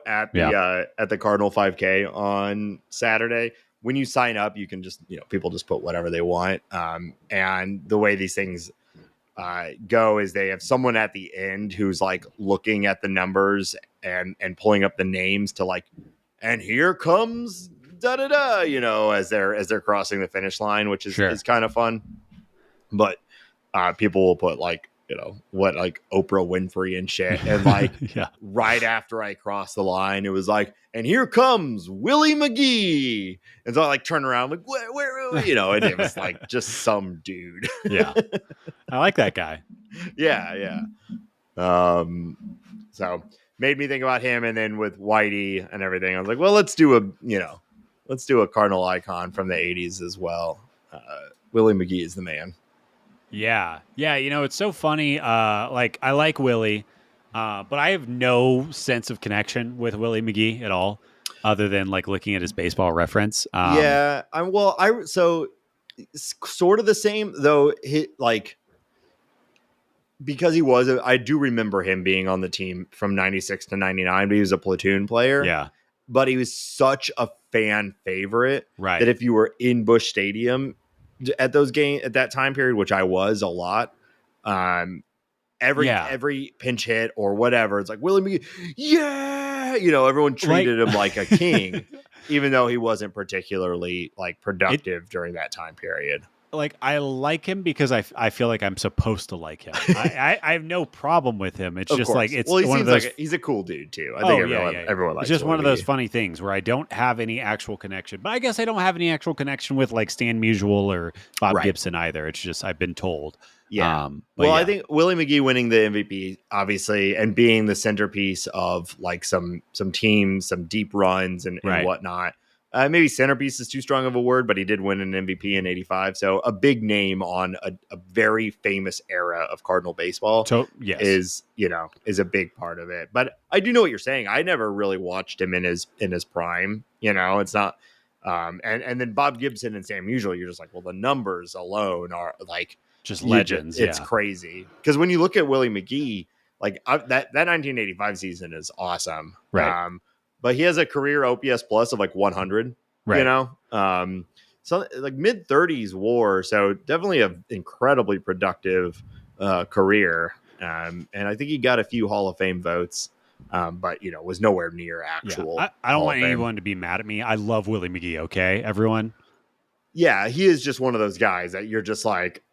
at the Cardinal 5K on Saturday, when you sign up, you can just, people just put whatever they want. And the way these things go is they have someone at the end who's like looking at the numbers and pulling up the names to like, and here comes da da da, you know, as they're crossing the finish line, which is kind of fun. But people will put like, you know, what, like Oprah Winfrey and shit, and like right after I crossed the line, it was like, and here comes Willie McGee, and so I like turn around like, where you know, and it was like just some dude. Yeah, I like that guy. Yeah. So made me think about him, and then with Whitey and everything, I was like, well, let's do a Cardinal icon from the 80s as well. Willie McGee is the man. Yeah. You know, it's so funny. Like I like Willie, but I have no sense of connection with Willie McGee at all, other than like looking at his baseball reference. So sort of the same though. Because I do remember him being on the team from 96 to 99, but he was a platoon player. Yeah. But he was such a fan favorite that if you were in Busch Stadium at those games at that time period, which I was a lot, every pinch hit or whatever, it's like Willie McGee, you know, everyone treated him like a king, even though he wasn't particularly like productive during that time period. Like I like him because I feel like I'm supposed to like him. I have no problem with him. It's just like it's he one of those. Like he's a cool dude too. I think everyone likes. It's just one of those funny things where I don't have any actual connection. But I guess I don't have any actual connection with like Stan Musial or Bob Gibson either. It's just I've been told. Yeah. I think Willie McGee winning the MVP, obviously, and being the centerpiece of like some teams, some deep runs and whatnot. Maybe centerpiece is too strong of a word, but he did win an MVP in 85. So a big name on a very famous era of Cardinal baseball is a big part of it. But I do know what you're saying. I never really watched him in his prime. You know, it's not. And then Bob Gibson and Sam Musial, you're just like, well, the numbers alone are like just legends. It's crazy. Because when you look at Willie McGee, like that 1985 season is awesome. Right. But he has a career OPS plus of like 100, you know, so like mid 30s WAR. So definitely an incredibly productive career. And I think he got a few Hall of Fame votes, but, you know, was nowhere near actual. Yeah. I don't want anyone to be mad at me. I love Willie McGee. Okay, everyone. Yeah, he is just one of those guys that you're just like,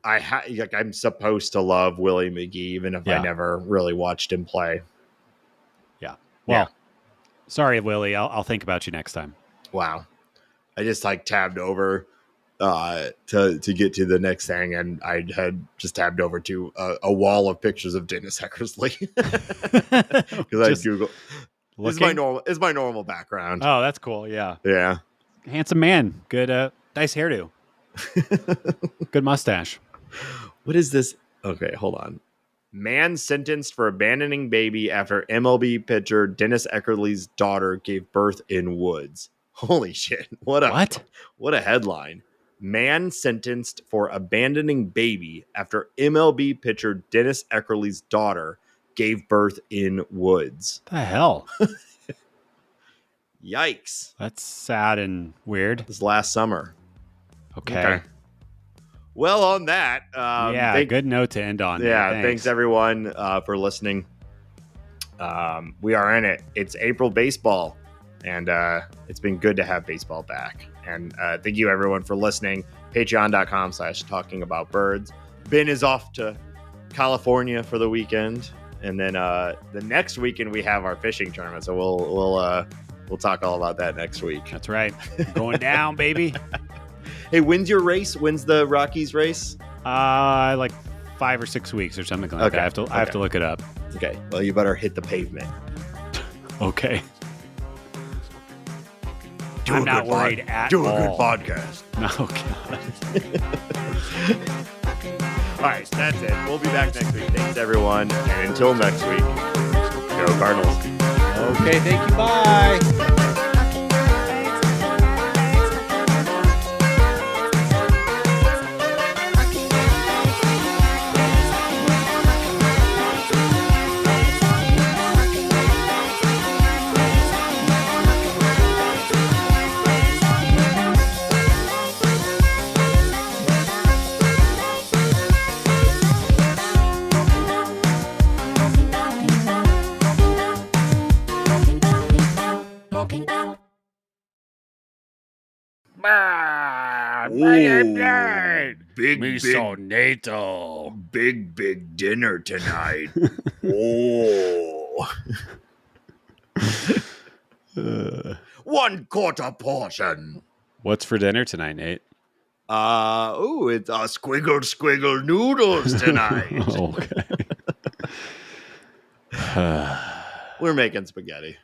I'm supposed to love Willie McGee, even if I never really watched him play. Yeah. Well. Sorry, Willie. I'll think about you next time. Wow. I just like tabbed over to get to the next thing, and I had just tabbed over to a wall of pictures of Dennis Eckersley because I Google. It's my normal background. Oh, that's cool. Yeah. Yeah. Handsome man. Good nice hairdo. Good mustache. What is this? Okay, hold on. Man sentenced for abandoning baby after MLB pitcher Dennis Eckersley's daughter gave birth in woods. Holy shit. What a headline. Man sentenced for abandoning baby after MLB pitcher Dennis Eckersley's daughter gave birth in woods. The hell? Yikes. That's sad and weird. This last summer. Okay. Well, on that, good note to end on. Yeah, thanks everyone for listening. We are in it. It's April baseball, and it's been good to have baseball back. And thank you everyone for listening. Patreon.com/talkingaboutbirds. Ben is off to California for the weekend, and then the next weekend we have our fishing tournament. So we'll talk all about that next week. That's right. Going down, baby. Hey, when's your race? When's the Rockies race? Like 5 or 6 weeks or something like that. I have to look it up. Okay. Well, you better hit the pavement. Okay. I'm not worried at all. Do a good podcast. Oh, God. All right, that's it. We'll be back next week. Thanks, everyone. And until next week, go Cardinals. Okay, thank you. Bye. Big dinner tonight. Oh. 1/4 portion. What's for dinner tonight, Nate? It's squiggle noodles tonight. Okay. We're making spaghetti.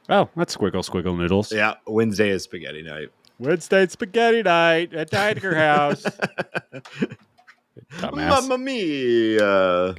Oh, that's squiggle noodles. Yeah, Wednesday is spaghetti night. Wednesday spaghetti night at Tiger House. Mamma mia.